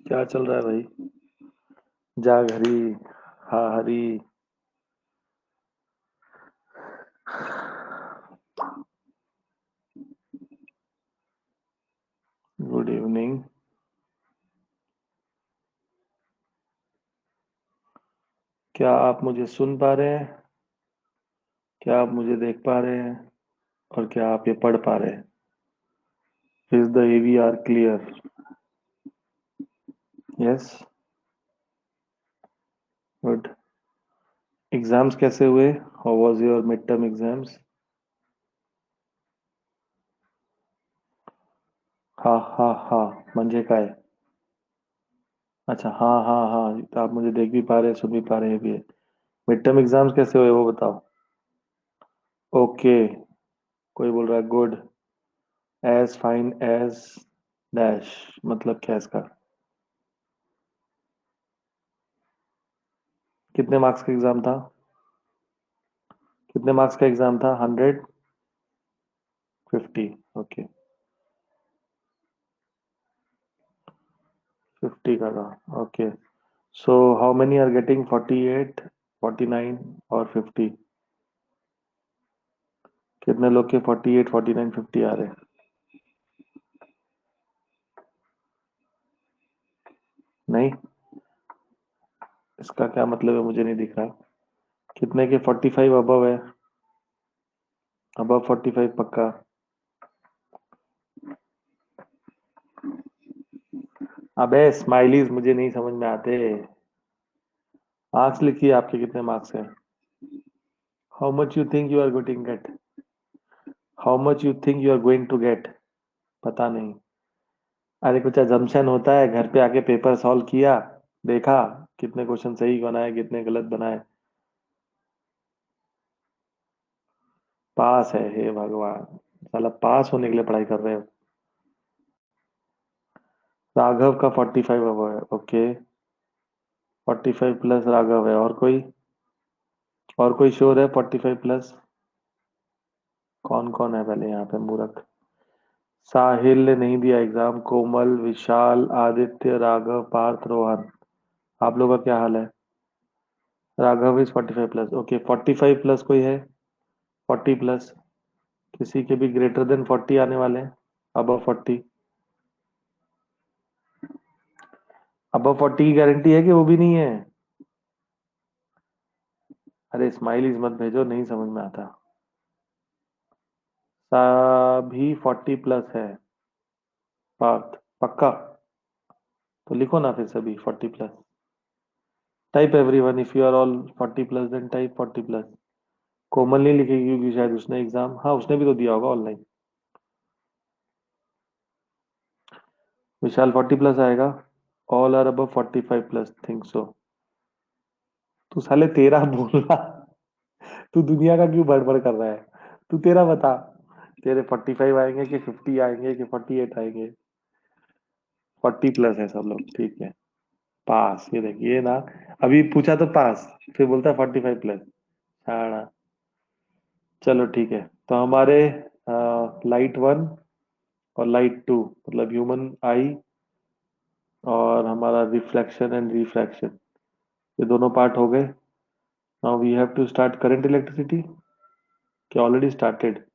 क्या चल रहा है भाई? जाग हरी, हा हरी। Good evening. क्या आप मुझे सुन पा रहे हैं? क्या आप मुझे देख पा रहे हैं? और क्या आप ये पढ़ पा रहे हैं? Is the AVR clear? Yes. Good. Exams कैसे हुए? How was your mid term exams? हा हा हा। म्हणजे काय? अच्छा, हाँ हाँ हाँ, तो आप मुझे देख भी पा रहे हैं, सुन भी पा रहे हैं भी। मिड टर्म एग्जाम्स कैसे हुए वो बताओ। ओके। कोई बोल रहा है good. As fine as dash, मतलब क्या इसका? कितने मार्क्स का एग्जाम था? कितने मार्क्स का एग्जाम था? 150? ओके। 50 का था, okay. So how many are getting 48, 49 और 50? कितने लोग के 48, 49, 50 आ रहे हैं? नहीं। इसका क्या मतलब है मुझे नहीं दिख रहा। कितने के 45 अबव है? अबव 45 पक्का? अबे स्माइलीज मुझे नहीं समझ में आते। मार्क्स लिखिए, आपके कितने मार्क्स हैं? How much you think you are going get? How much you think you are going to get? पता नहीं। अरे कुछ अजम्पशन होता है, घर पे आके पेपर सॉल्व किया, देखा कितने क्वेश्चन सही बनाए कितने गलत बनाए। पास है, हे भगवान। साला पास होने के लिए पढ़ाई कर रहे हो। राघव का 45 अब है, ओके। 45 प्लस राघव है, और कोई? और कोई श्योर है 45 प्लस? कौन कौन है पहले यहाँ पे मूर्ख? साहिल ने नहीं दिया एग्जाम। कोमल, विशाल, आदित्य, राघव, पार्थ, रोहन। आप लोगों का क्या हाल है? Raghav is 45 plus, okay. 45 plus कोई है? 40 प्लस? किसी के भी ग्रेटर देन 40 आने वाले हैं? अबव 40? अबव 40 की गारंटी है कि वो भी नहीं है? अरे स्माइलीज मत भेजो, नहीं समझ में आता। सभी 40 प्लस है? पार्थ पक्का? तो लिखो ना फिर सभी 40 plus. Type everyone if you are all 40 plus, then type 40 plus. Komal नहीं लिखेगी क्योंकि शायद उसने एग्जाम, हाँ उसने भी तो दिया होगा ऑनलाइन। विशाल 40 प्लस आएगा। All are above 45 plus, think so. तू साले तेरा बोलना। तू दुनिया का क्यों बड़बड़ कर रहा है? तू तेरा बता। तेरे 45 आएंगे कि 50 आएंगे कि 48 आएंगे? 40 प्लस है सब लोग, ठीक है। पास, ये देखिए ना। अभी पूछा तो पास, फिर बोलता है 45 प्लस। हाँ। चलो ठीक है। तो हमारे लाइट वन और लाइट टू, मतलब ह्यूमन आई और हमारा रिफ्लेक्शन एंड रिफ्रैक्शन, ये दोनों पार्ट हो गए। Now we have to start current electricity. क्या already started?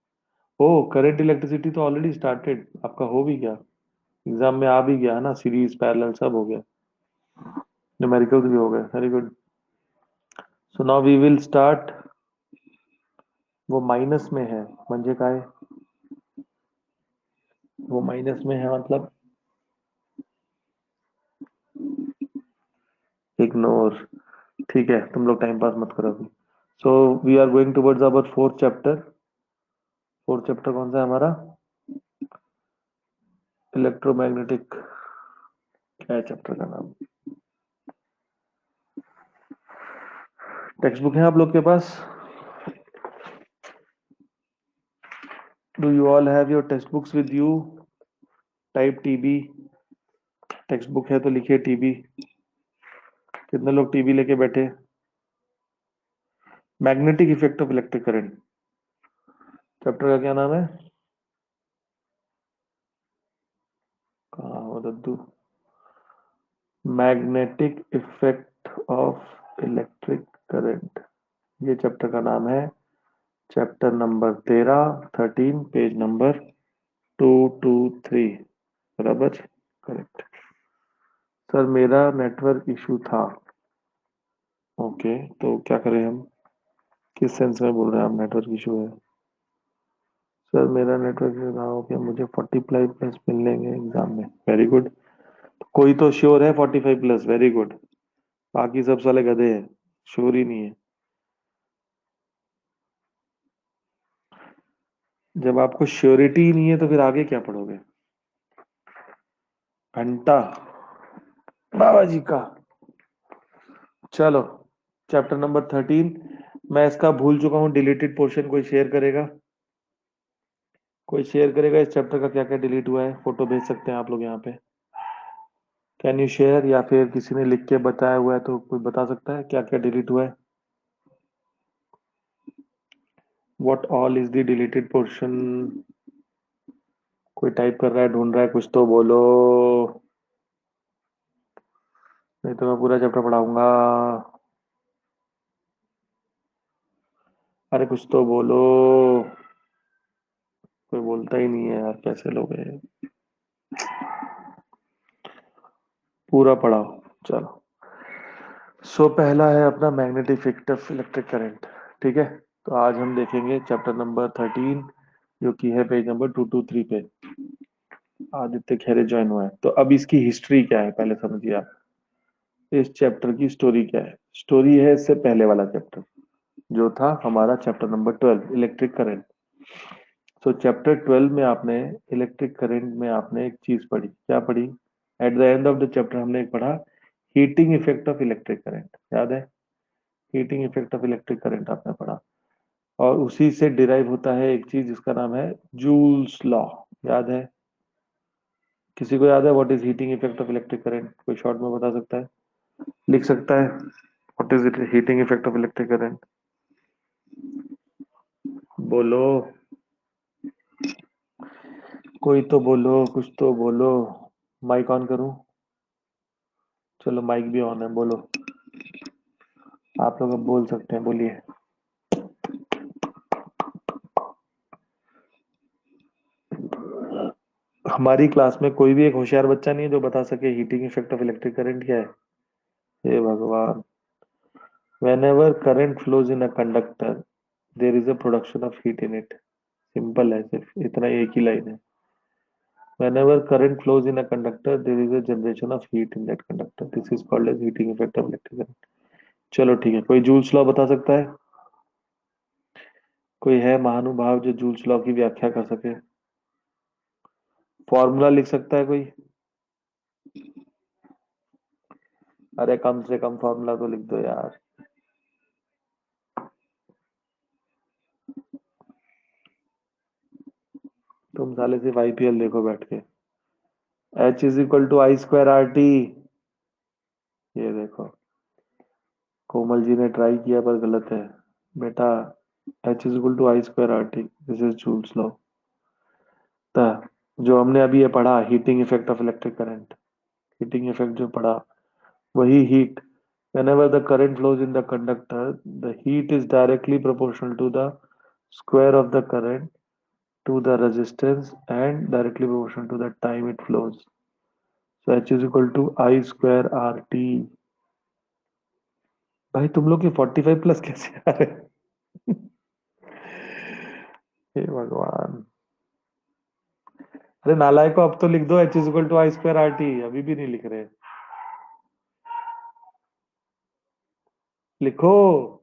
Oh, current electricity तो ऑलरेडी स्टार्टेड, आपका हो भी गया। एग्जाम में आ भी गया है ना, सीरीज पैरेलल सब हो गया। न्यूमेरिकल्स भी हो गए, very good. So now we will start. वो माइनस में है, म्हणजे काय? वो माइनस में है मतलब? इग्नोर। ठीक है, तुम लोग टाइम पास मत करो अभी। So we are going towards our fourth chapter. Fourth chapter कौन सा है हमारा? इलेक्ट्रोमैग्नेटिक। क्या है चैप्टर का नाम? टेक्स्ट बुक है आप लोग के पास? Do you all have your text books with you? Type TB. Text book है तो लिखिए टीबी। कितने लोग टीबी लेके बैठे? Magnetic effect of electric current, chapter का क्या नाम है? कहाँ हो दद्दू? Magnetic effect of electric current, ये चैप्टर का नाम है। Chapter number 13 page number 223। बराबर, करेक्ट। सर मेरा नेटवर्क इशू था। ओके, तो क्या करें हम? किस सेंस में बोल रहे हैं आप नेटवर्क इशू है? सर मेरा नेटवर्क इशू ना हो गया, मुझे 45+ मिलेंगे एग्जाम में। Very good. कोई तो श्योर है 45+, वेरी गुड। बाकी सब साले गधे हैं, श्योर ही नहीं है। जब आपको श्योरिटी ही नहीं है तो फिर आगे क्या पढ़ोगे? घंटा बाबा जी का। चलो, चैप्टर नंबर 13। मैं इसका भूल चुका हूँ डिलीटेड पोर्शन। कोई शेयर करेगा? कोई शेयर करेगा इस चैप्टर का क्या क्या डिलीट हुआ है? फोटो भेज सकते हैं आप लोग यहाँ पे। Can you share? या फिर किसी ने लिख के बताया हुआ है तो कोई बता सकता है क्या क्या डिलीट हुआ है? What all is the deleted portion? कोई टाइप कर रहा है, ढूंढ रहा है, कुछ तो बोलो, नहीं तो मैं पूरा चैप्टर पढ़ाऊंगा। अरे कुछ तो बोलो। कोई बोलता ही नहीं है यार, कैसे लोग हैं? पूरा पढ़ाओ। चलो, पहला है अपना magnetic effect of electric current. ठीक है, तो आज हम देखेंगे चैप्टर नंबर 13, जो कि है पेज नंबर 223 पे। आदित्य खैरे ज्वाइन हुआ है, तो अब इसकी हिस्ट्री क्या है पहले समझिए आप। इस चैप्टर की स्टोरी क्या है? स्टोरी है इससे पहले वाला चैप्टर, जो था हमारा चैप्टर नंबर 12, इलेक्ट्रिक करंट। तो चैप्टर 12 में आपने इलेक्ट्रिक करंट में आपने एक चीज पढ़ी। क्या पढ़ी? At the end of the chapter हमने एक पढ़ा, heating effect of electric current. याद है? Heating effect of electric current आपने पढ़ा। और उसी से डिराइव होता है एक चीज जिसका नाम है जूल्स लॉ। याद है? किसी को याद है what is heating effect of electric current? कोई शॉर्ट में बता सकता है, लिख सकता है? What is it, heating effect of electric current? बोलो, कोई तो बोलो, कुछ तो बोलो। माइक ऑन करूं? चलो माइक भी ऑन है, बोलो। आप लोग अब बोल सकते हैं, बोलिए। हमारी क्लास में कोई भी एक होशियार बच्चा नहीं है जो बता सके heating effect of electric current क्या है? हे भगवान। whenever current flows in a conductor there is a production of heat in it। Simple है, सिर्फ इतना, एक ही लाइन है। whenever current flows in a conductor there is a generation of heat in that conductor, this is called as heating effect of electric current। चलो ठीक है, कोई joules law बता सकता है? कोई है महानुभाव जो जूल्स लॉ की व्याख्या कर सके? फॉर्मूला लिख सकता है कोई? अरे कम से कम फॉर्मूला तो लिख दो यार। तुम साले सिर्फ आईपीएल देखो बैठ के। H = I²RT। ये देखो, कोमल जी ने ट्राई किया पर गलत है बेटा। H = I²RT, this is Joule's law. जो हमने अभी ये पढ़ा, heating effect of electric current, heating effect जो पढ़ा, वही heat, whenever the current flows in the conductor the heat is directly proportional to the square of the current to the resistance and directly proportional to the time it flows। So H = I²RT। भाई तुम लोग के 45+ कैसे आ रहे हैं? हे भगवान। अरे नालायक को अब तो लिख दो H = I²RT, अभी भी नहीं लिख रहे। लिखो।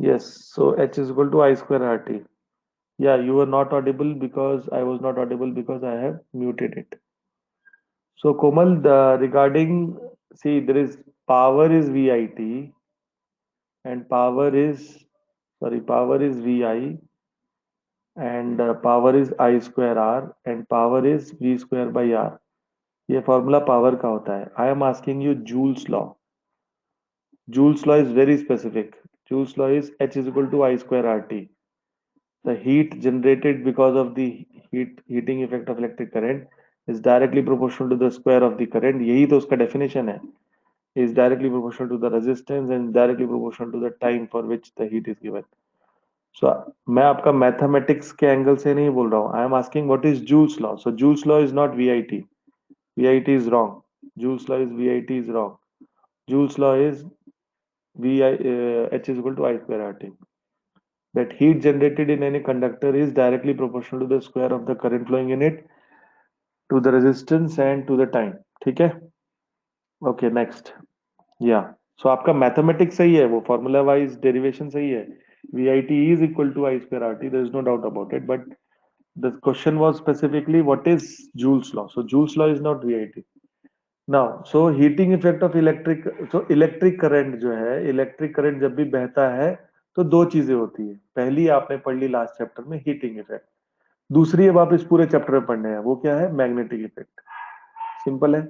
Yes, so H is equal to I square RT. Yeah, you were not audible because I was not audible because I have muted it. So Komal, regarding, see, there is power is VIT and power is VI and power is I square R and power is V square by R. ये formula power का होता है. I am asking you joules law. Joules law is very specific. Joules law is H is equal to I square RT. The heat generated because of the heating effect of electric current is directly proportional to the square of the current. यही तो उसका definition है. Is directly proportional to the resistance and directly proportional to the time for which the heat is given. So मैं आपका mathematics के angle से नहीं बोल रहा हूँ. I am asking what is Joule's law. So Joule's law is not VIT. VIT is wrong. Joule's law is VIT is wrong. Joule's law is H is equal to I square RT. That heat generated in any conductor is directly proportional to the square of the current flowing in it, to the resistance and to the time. ठीक है. Okay next. या सो आपका mathematics सही है, वो formula wise derivation सही है. V I T is equal to I square R T, there is no doubt about it, but the question was specifically what is Joule's law. So Joule's law is not V I T. Now so heating effect of electric, so electric current जो है, electric current जब भी बहता है तो दो चीजें होती है. पहली आपने पढ़ ली लास्ट चैप्टर में, हीटिंग इफेक्ट. दूसरी अब आप इस पूरे चैप्टर में पढ़ने हैं, वो क्या है? Magnetic effect. सिंपल है.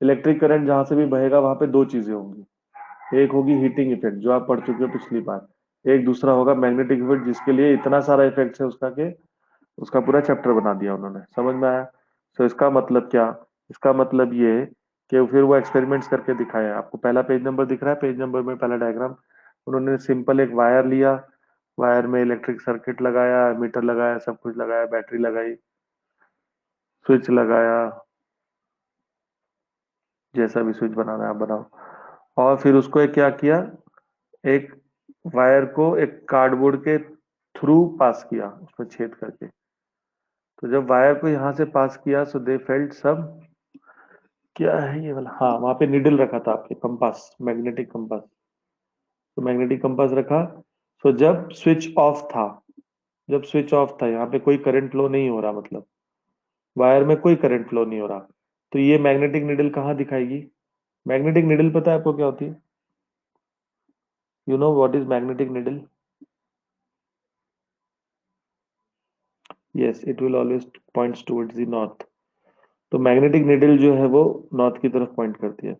इलेक्ट्रिक करंट जहां से भी बहेगा वहां पे दो चीजें होंगी. एक होगी हीटिंग इफेक्ट जो आप पढ़ चुके हो पिछली बार. एक दूसरा होगा मैग्नेटिक इफेक्ट, जिसके लिए इतना सारा इफेक्ट है उसका के उसका पूरा चैप्टर बना दिया उन्होंने. समझ में आया? तो इसका मतलब क्या? इसका मतलब ये कि फिर वो एक्सपेरिमेंट्स करके दिखाया. आपको पहला पेज नंबर दिख रहा है, पेज नंबर में पहला डायग्राम. उन्होंने सिंपल एक वायर लिया, वायर में इलेक्ट्रिक सर्किट लगाया, मीटर लगाया, सब कुछ लगाया, बैटरी लगाई, स्विच लगाया, जैसा भी स्विच बनाना है आप बनाओ. और फिर उसको एक क्या किया, एक वायर को एक कार्डबोर्ड के थ्रू पास किया, उसमें छेद करके. तो जब वायर को यहाँ से पास किया, सो दे फेल्ट सब, क्या है ये वाला, हाँ वहां पे निडल रखा था आपके, कंपास, मैग्नेटिक कंपास. तो मैग्नेटिक कंपास रखा. तो जब स्विच ऑफ था, जब स्विच ऑफ था, यहाँ पे कोई करंट फ्लो नहीं हो रहा, मतलब वायर में कोई करंट फ्लो नहीं हो रहा, तो ये मैग्नेटिक निडल कहाँ दिखाएगी? मैग्नेटिक निडल पता है आपको क्या होती है? You know what is magnetic needle? Yes, it will always points towards the north. तो मैग्नेटिक निडल जो है वो नॉर्थ की तरफ पॉइंट करती है.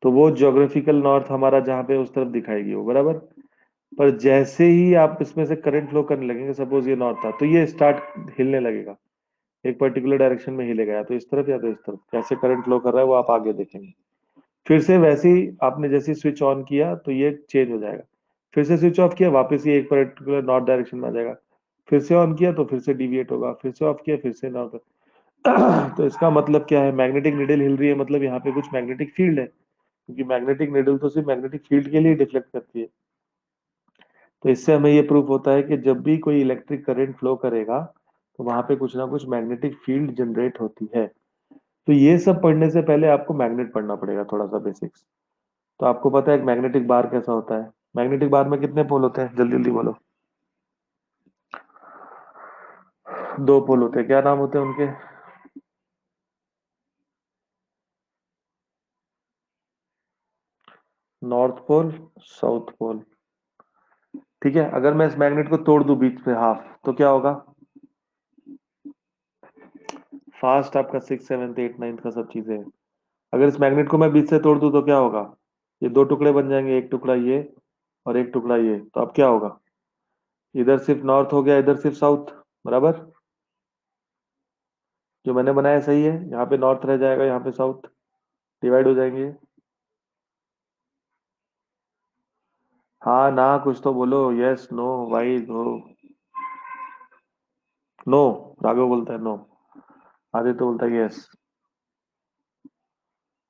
तो वो ज्योग्राफिकल नॉर्थ हमारा जहाँ पे उस तरफ दिखाएगी वो, बराबर. पर जैसे ही आप इसमें से करंट फ्लो करने लगेंगे, सपोज ये नॉर्थ था, तो ये स्टार्ट हिलने लगेगा, एक पर्टिकुलर डायरेक्शन में हिलेगा, या तो इस तरफ या तो इस तरफ. कैसे करंट फ्लो कर रहा है वो आप आगे देखेंगे. फिर से वैसे ही आपने जैसे स्विच ऑन किया तो ये चेंज हो जाएगा. फिर से स्विच ऑफ किया, वापस ये एक पर्टिकुलर नॉर्थ डायरेक्शन में आ जाएगा. फिर से ऑन किया तो फिर से डिविएट होगा, फिर से ऑफ किया फिर से नॉर्थ. तो इसका मतलब क्या है? मैग्नेटिक निडल हिल रही है, मतलब यहाँ पे कुछ मैग्नेटिक फील्ड है, क्योंकि मैग्नेटिक निडल तो सिर्फ मैग्नेटिक फील्ड के लिए डिफ्लेक्ट करती है. तो इससे हमें ये प्रूफ होता है कि जब भी कोई इलेक्ट्रिक करंट फ्लो करेगा तो वहां पे कुछ ना कुछ मैग्नेटिक फील्ड जनरेट होती है. तो ये सब पढ़ने से पहले आपको मैग्नेट पढ़ना पड़ेगा, थोड़ा सा बेसिक्स. तो आपको पता है एक मैग्नेटिक बार कैसा होता है? मैग्नेटिक बार में कितने पोल होते हैं? जल्दी जल्दी बोलो. दो पोल होते हैं. क्या नाम होते हैं उनके? North pole, south pole. ठीक है. अगर मैं इस मैग्नेट को तोड़ दूं बीच में हाफ, तो क्या होगा? फास्ट आपका सिक्स सेवन्थ एट नाइन्थ का सब चीजें हैं. अगर इस मैग्नेट को मैं बीच से तोड़ दूं तो क्या होगा? ये दो टुकड़े बन जाएंगे, एक टुकड़ा ये और एक टुकड़ा ये. तो अब क्या होगा? इधर सिर्फ नॉर्थ हो गया, इधर सिर्फ साउथ, बराबर. जो मैंने बनाया सही है. यहाँ पे नॉर्थ रह जाएगा, यहाँ पे साउथ, डिवाइड हो जाएंगे. हाँ ना, कुछ तो बोलो. Yes, no, why, no. No. Raghav बोलता है नो. आदित्य बोलता है यस.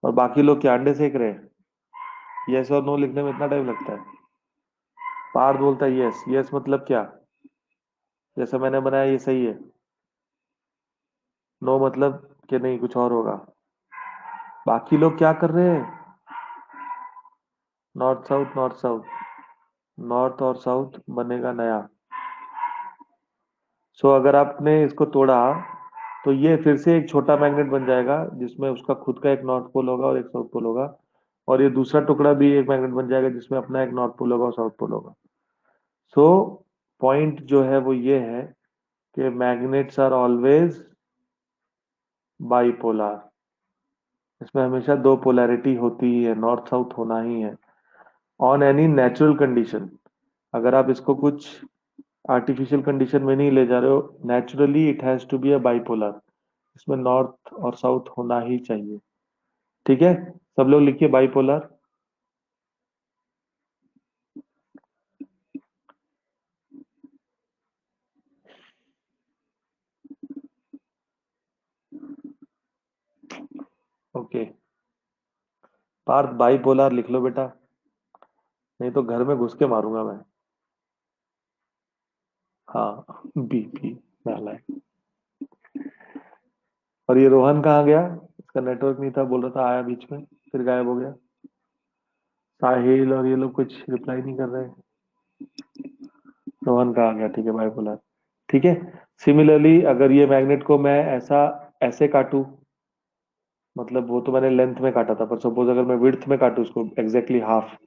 और बाकी लोग क्या अंडे सेक रहे हैं? यस और नो लिखने में इतना टाइम लगता है? पार्थ बोलता है यस. यस मतलब क्या? जैसा मैंने बनाया ये सही है. नो मतलब कि नहीं, कुछ और होगा. बाकी लोग क्या कर रहे हैं? North south, north south. North और साउथ बनेगा नया। सो अगर आपने इसको तोड़ा तो ये फिर से एक छोटा मैग्नेट बन जाएगा जिसमें उसका खुद का एक नॉर्थ पोल होगा और एक साउथ पोल होगा। और ये दूसरा टुकड़ा भी एक मैग्नेट बन जाएगा जिसमें अपना एक नॉर्थ पोल होगा और साउथ पोल होगा। सो पॉइंट जो है वो ये है कि मैग्नेट्स आर ऑलवेज बाइपोलर। इसमें हमेशा दो पोलैरिटी होती ही है, नॉर्थ साउथ होना ही है ऑन एनी नेचुरल कंडीशन। अगर आप इसको कुछ आर्टिफिशियल कंडीशन में नहीं ले जा रहे हो, naturally it has to be a bipolar. इसमें नॉर्थ और साउथ होना ही चाहिए। ठीक है, सब लोग लिखिए बाइपोलर। ओके, पार्थ बाइपोलर लिख लो बेटा, नहीं तो घर में घुस के मारूंगा मैं। हाँ बीपी नालायक। और ये रोहन कहाँ गया? इसका नेटवर्क नहीं था, बोल रहा था आया बीच में फिर गायब हो गया। साहिल और ये लोग कुछ रिप्लाई नहीं कर रहे हैं। रोहन कहाँ गया? ठीक है बाइपोलर। ठीक है, सिमिलरली अगर ये मैग्नेट को मैं ऐसा ऐसे काटूं, मतलब वो तो मैंने लेंथ में काटा था, पर सपोज अगर मैं विड्थ में काटूं उसको एग्जैक्टली हाफ,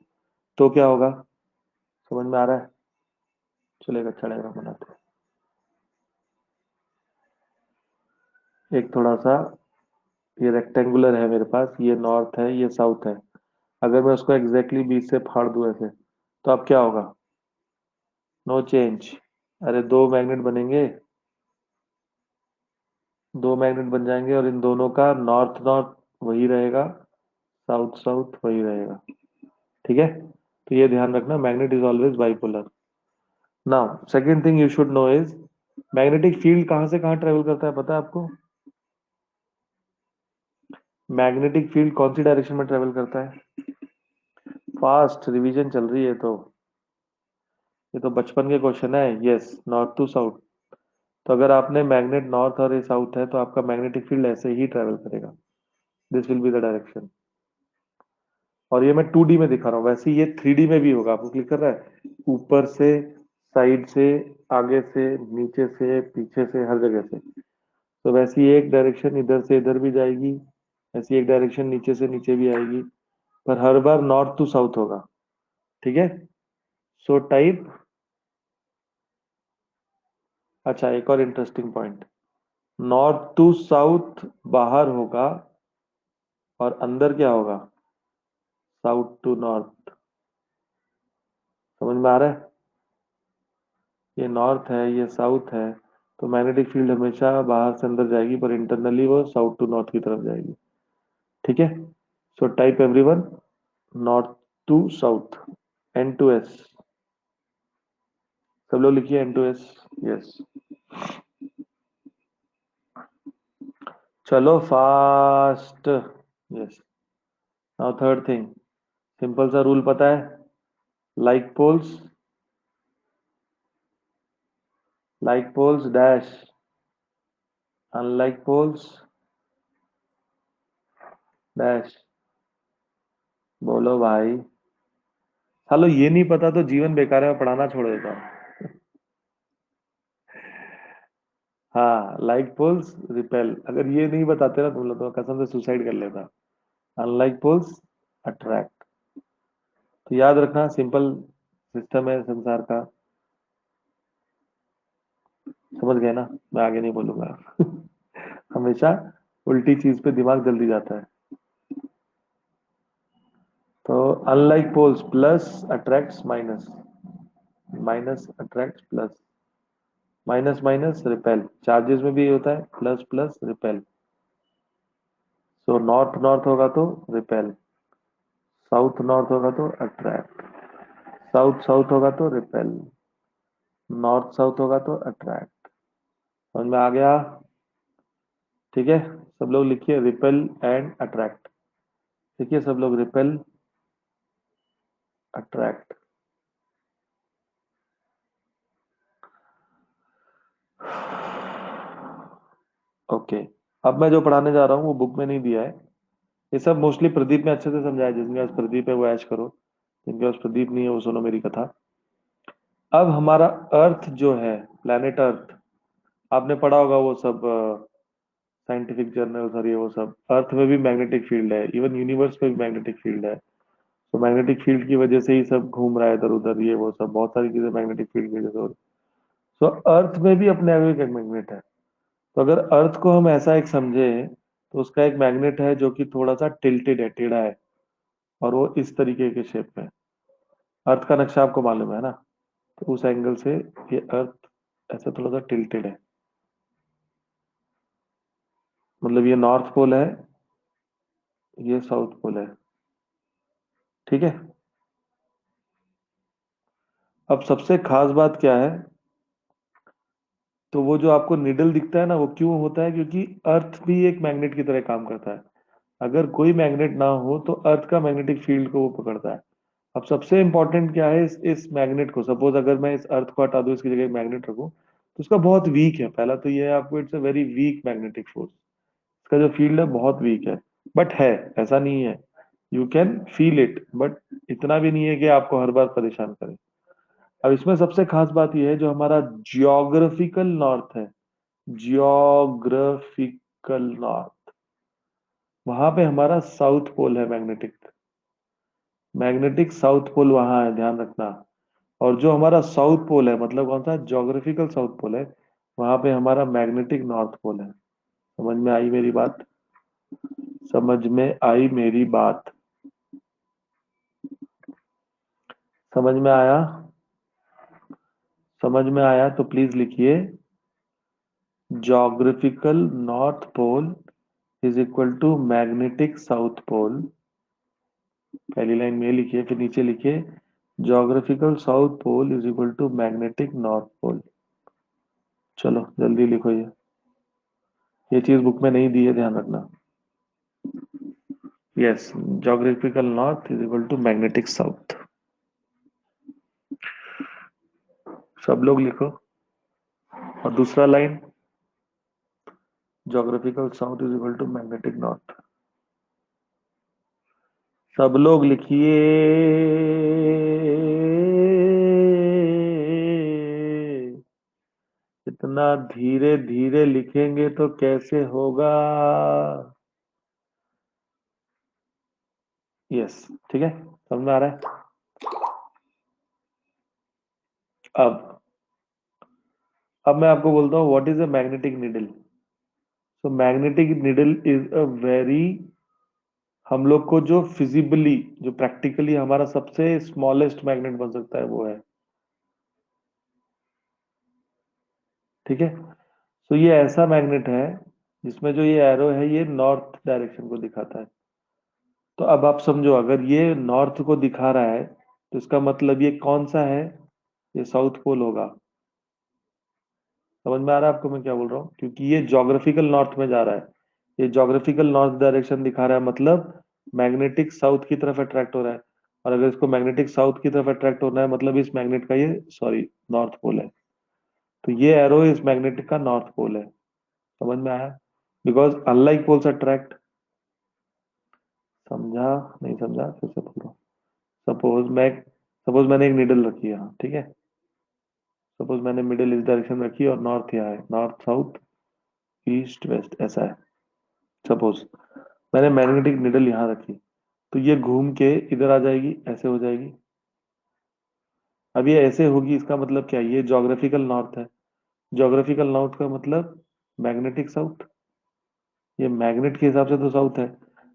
तो क्या होगा? समझ में आ रहा है? चलेगा, चलेगा, बनाते हैं। एक थोड़ा सा ये रेक्टेंगुलर है मेरे पास, ये नॉर्थ है ये साउथ है। अगर मैं उसको एग्जैक्टली बीच से फाड़ दूं ऐसे, तो अब क्या होगा? No change. अरे दो मैग्नेट बनेंगे, दो मैग्नेट बन जाएंगे और इन दोनों का नॉर्थ नॉर्थ वही रहेगा, साउथ साउथ वही रहेगा। ठीक है, तो ये ध्यान रखना, magnet is always bipolar. Now second thing you should know is, magnetic field कहाँ से कहाँ ट्रेवल करता है पता है आपको? मैग्नेटिक फील्ड कौन सी डायरेक्शन में ट्रेवल करता है? फास्ट रिवीजन चल रही है तो, ये तो बचपन के क्वेश्चन है। Yes, north to south. तो अगर आपने मैग्नेट नॉर्थ और ये साउथ है तो आपका मैग्नेटिक फील्ड ऐसे ही ट्रेवल करेगा। This will be the direction. और ये मैं 2D में दिखा रहा हूँ, वैसे ही ये 3D में भी होगा। आपको क्लिक कर रहा है? ऊपर से, साइड से, आगे से, नीचे से, पीछे से, हर जगह से। तो वैसी एक डायरेक्शन इधर से इधर भी जाएगी, ऐसी एक डायरेक्शन नीचे से नीचे भी आएगी, पर हर बार नॉर्थ टू साउथ होगा। ठीक है, सो टाइप। अच्छा, एक और interesting point, north to south बाहर होगा और अंदर क्या होगा? South to north. समझ में आ रहा है? ये नॉर्थ है ये साउथ है, तो मैग्नेटिक फील्ड हमेशा बाहर से अंदर जाएगी, पर इंटरनली वो साउथ टू नॉर्थ की तरफ जाएगी। ठीक है, so type everyone, north to south, N to S. सब लोग लिखिए एन टू एस। यस, चलो fast. Yes, now third thing, simple सा रूल पता है, like poles, like poles dash, unlike poles dash. बोलो भाई। चलो ये नहीं पता तो जीवन बेकार है, मैं पढ़ाना छोड़ देता हूँ। हाँ, लाइक पोल्स रिपेल, अगर ये नहीं बताते ना तुम लोग तो कसम से सुसाइड कर लेता। Unlike poles attract. तो याद रखना, सिंपल सिस्टम है संसार का। समझ गए ना? मैं आगे नहीं बोलूंगा। हमेशा उल्टी चीज पे दिमाग जल्दी जाता है। तो unlike poles plus attracts minus, minus attracts plus, minus minus repel, charges में भी होता है plus plus repel. So north north होगा तो रिपेल, साउथ नॉर्थ होगा तो अट्रैक्ट, साउथ साउथ होगा तो रिपेल, नॉर्थ साउथ होगा तो अट्रैक्ट। समझ में आ गया? ठीक है, सब लोग लिखिए रिपेल एंड अट्रैक्ट। देखिए सब लोग, रिपेल अट्रैक्ट। ओके, अब मैं जो पढ़ाने जा रहा हूँ वो बुक में नहीं दिया है। ये सब मोस्टली प्रदीप ने अच्छे से समझाया, जिनके पास प्रदीप है वो ऐश करो, जिनके पास प्रदीप नहीं है वो सुनो मेरी कथा। अब हमारा अर्थ जो है, प्लैनेट अर्थ, आपने पढ़ा होगा वो सब साइंटिफिक जर्नल्स और ये वो सब। अर्थ में भी मैग्नेटिक फील्ड है, इवन यूनिवर्स में भी मैग्नेटिक फील्ड है। तो मैग्नेटिक फील्ड की वजह से ही सब घूम रहा है इधर उधर, ये वो सब बहुत सारी चीजें मैग्नेटिक फील्ड की वजह से हो रही। तो अर्थ में भी अपने आप में एक मैग्नेट है। तो अगर अर्थ को हम ऐसा एक समझे, तो उसका एक मैग्नेट है जो कि थोड़ा सा टिल्टेड है, टेढ़ा है, और वो इस तरीके के शेप में है। अर्थ का नक्शा आपको मालूम है ना? तो उस एंगल से ये अर्थ ऐसा थोड़ा सा टिल्टेड है। मतलब ये नॉर्थ पोल है, ये साउथ पोल है। ठीक है। अब सबसे खास बात क्या है, तो वो जो आपको निडल दिखता है ना, वो क्यों होता है? क्योंकि अर्थ भी एक मैग्नेट की तरह काम करता है। अगर कोई मैग्नेट ना हो तो अर्थ का मैग्नेटिक फील्ड को वो पकड़ता है। अब सबसे इंपॉर्टेंट क्या है, इस मैग्नेट को, सपोज अगर मैं इस अर्थ को हटा दूं, इसकी जगह मैग्नेट रखूं, तो उसका बहुत वीक है। पहला तो ये है आपको, it's a very weak magnetic force. इसका जो फील्ड है बहुत वीक है। बट है, ऐसा नहीं है, you can feel it, but इतना भी नहीं है कि आपको हर बार परेशान करे। अब इसमें सबसे खास बात यह है, जो हमारा जियोग्राफिकल नॉर्थ है, जियोग्राफिकल नॉर्थ, वहां पे हमारा साउथ पोल है मैग्नेटिक। मैग्नेटिक साउथ पोल वहां है, ध्यान रखना। और जो हमारा साउथ पोल है, मतलब कौन सा, ज्योग्राफिकल साउथ पोल है, वहां पे हमारा मैग्नेटिक नॉर्थ पोल है। समझ में आई मेरी बात? समझ में आई मेरी बात? समझ में आया? समझ में आया तो प्लीज लिखिए, geographical north pole is equal to magnetic south pole. पहली लाइन में लिखिए, फिर नीचे लिखिए, geographical south pole is equal to magnetic north pole. चलो जल्दी लिखो ये चीज बुक में नहीं दी है, ध्यान रखना। Yes, geographical north is equal to magnetic south. सब लोग लिखो। और दूसरा line, geographical south is equal to magnetic north. सब लोग लिखिए। इतना धीरे धीरे लिखेंगे तो कैसे होगा? यस, ठीक है, समझ में आ रहा है? अब अब मैं आपको बोलता हूँ what is a magnetic needle. So magnetic needle is a very, हम लोग को जो फिजिबली, जो प्रैक्टिकली हमारा सबसे स्मॉलेस्ट मैग्नेट बन सकता है, वो है। ठीक है। तो ये ऐसा मैग्नेट है जिसमें जो ये एरो है, ये नॉर्थ डायरेक्शन को दिखाता है। तो अब आप समझो, अगर ये नॉर्थ को दिखा रहा है, तो इसका मतलब ये कौन सा है? ये साउथ पोल होगा। समझ में आ रहा है आपको मैं क्या बोल रहा हूँ? क्योंकि ये ज्योग्राफिकल नॉर्थ में जा रहा है, ये ज्योग्राफिकल नॉर्थ डायरेक्शन दिखा रहा है, मतलब मैग्नेटिक साउथ की तरफ अट्रैक्ट हो रहा है। और अगर इसको मैग्नेटिक साउथ की तरफ अट्रैक्ट होना है, मतलब इस मैग्नेट का ये, सॉरी, नॉर्थ पोल है। तो ये एरो इस मैग्नेटिक का नॉर्थ पोल है। समझ में आया? Because unlike poles attract. समझा? नहीं समझा? फिर से बोल रहा हूँ। सपोज मैंने एक निडल रखी है यहाँ, ठीक है। सपोज मैंने मिडिल इस डायरेक्शन में रखी और नॉर्थ यहाँ है, नॉर्थ साउथ ईस्ट वेस्ट ऐसा है। सपोज मैंने मैग्नेटिक निडल यहाँ रखी, तो ये घूम के इधर आ जाएगी, ऐसे हो जाएगी। अब ये ऐसे होगी, इसका मतलब क्या है? ये ज्योग्राफिकल नॉर्थ है। ज्योग्राफिकल नॉर्थ का मतलब मैग्नेटिक साउथ। ये मैग्नेट के हिसाब से तो साउथ है।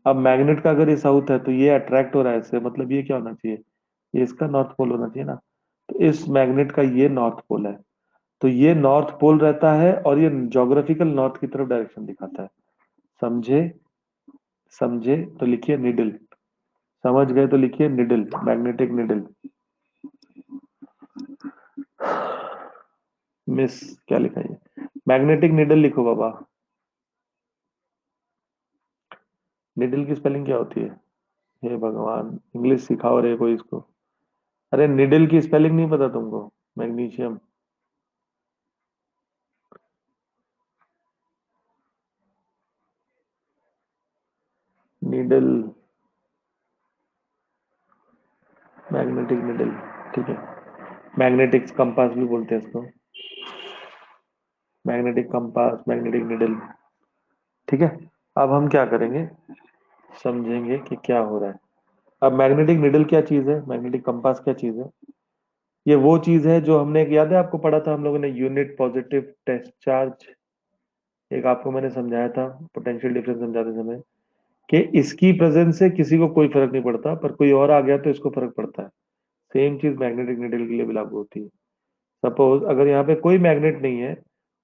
अब मैग्नेट का अगर ये साउथ है, तो ये अट्रैक्ट हो रहा है इससे, मतलब ये क्या होना चाहिए? ये इसका नॉर्थ पोल होना चाहिए ना। तो इस मैग्नेट का ये नॉर्थ पोल है। तो ये नॉर्थ पोल रहता है, और ये ज्योग्राफिकल नॉर्थ की तरफ डायरेक्शन दिखाता है। समझे? समझे तो लिखिए निडल। समझ गए तो लिखिए निडल, मैग्नेटिक निडल। मिस, क्या लिखा है? मैग्नेटिक निडल लिखो बाबा। निडल की स्पेलिंग क्या होती है? हे भगवान, इंग्लिश सिखाओ रे कोई इसको। अरे निडल की स्पेलिंग नहीं पता तुमको? मैग्नीशियम। Needle, magnetic needle. ठीक है। मैग्नेटिक कंपास भी बोलते हैं इसको, मैग्नेटिक कंपास, मैग्नेटिक निडल। ठीक है, अब हम क्या करेंगे, समझेंगे कि क्या हो रहा है। अब मैग्नेटिक निडल क्या चीज है, मैग्नेटिक कंपास क्या चीज है। ये वो चीज है जो हमने, एक याद है आपको, पढ़ा था हम लोगों ने, यूनिट पॉजिटिव टेस्ट चार्ज। एक आपको मैंने समझाया था पोटेंशियल डिफरेंस समझाते समय, कि इसकी प्रेजेंस से किसी को कोई फर्क नहीं पड़ता, पर कोई और आ गया तो इसको फर्क पड़ता है। सेम चीज मैग्नेटिक निडल के लिए भी लागू होती है। सपोज अगर यहाँ पे कोई मैग्नेट नहीं है,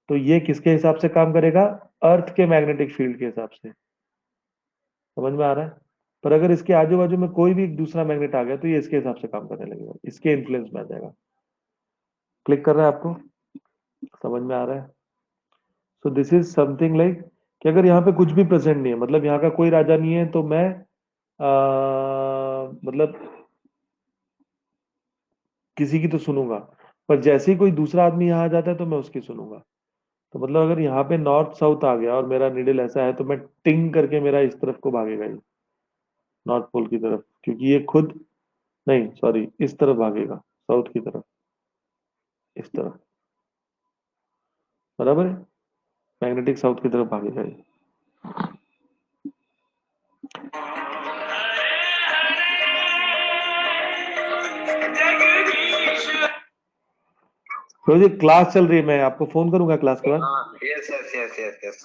तो ये किसके हिसाब से काम करेगा, अर्थ के मैग्नेटिक फील्ड के हिसाब से। समझ में आ रहा है। पर अगर इसके आजू बाजू में कोई भी दूसरा मैग्नेट आ गया, तो ये इसके हिसाब से काम करने लगेगा, इसके इन्फ्लुएंस में आ जाएगा। क्लिक कर रहा है आपको, समझ में आ रहा है। So this is something like, कि अगर यहाँ पे कुछ भी प्रेजेंट नहीं है, मतलब यहाँ का कोई राजा नहीं है, तो मैं मतलब किसी की तो सुनूंगा, पर जैसे ही कोई दूसरा आदमी यहाँ आ जाता है तो मैं उसकी सुनूंगा। तो मतलब अगर यहाँ पे नॉर्थ साउथ आ गया और मेरा निडल ऐसा है, तो मैं टिंग करके मेरा इस तरफ को भागेगा ही, नॉर्थ पोल की तरफ, क्योंकि ये खुद, नहीं सॉरी, इस तरफ भागेगा, साउथ की तरफ, इस तरफ, बराबर है, मैग्नेटिक साउथ की तरफ भागेगा ये। तो ये क्लास चल रही है, मैं आपको फोन करूंगा क्लास के बाद। Yes yes yes yes yes.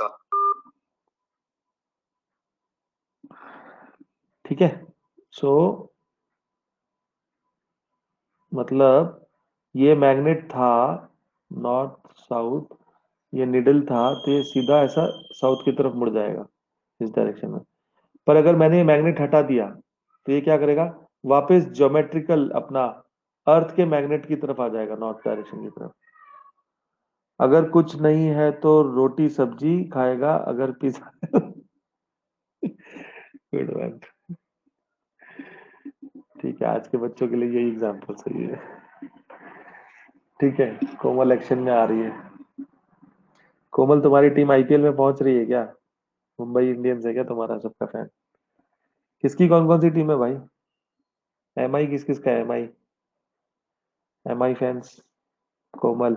ठीक है। सो मतलब ये मैग्नेट था नॉर्थ साउथ, ये निडल था, तो ये सीधा ऐसा साउथ की तरफ मुड़ जाएगा, इस डायरेक्शन में। पर अगर मैंने ये मैग्नेट हटा दिया, तो ये क्या करेगा, वापस ज्योमेट्रिकल अपना अर्थ के मैग्नेट की तरफ आ जाएगा, नॉर्थ डायरेक्शन की तरफ। अगर कुछ नहीं है तो रोटी सब्जी खाएगा, अगर पिज्जा गुड वन। ठीक है, आज के बच्चों के लिए यही एग्जाम्पल सही है। ठीक है, कोमल एक्शन में आ रही है। कोमल, तुम्हारी टीम आईपीएल में पहुंच रही है क्या? मुंबई इंडियंस है क्या तुम्हारा सबका फैन? किसकी कौन कौन सी टीम है भाई? एमआई किस किस का है, एमआई? एमआई फैंस, कोमल।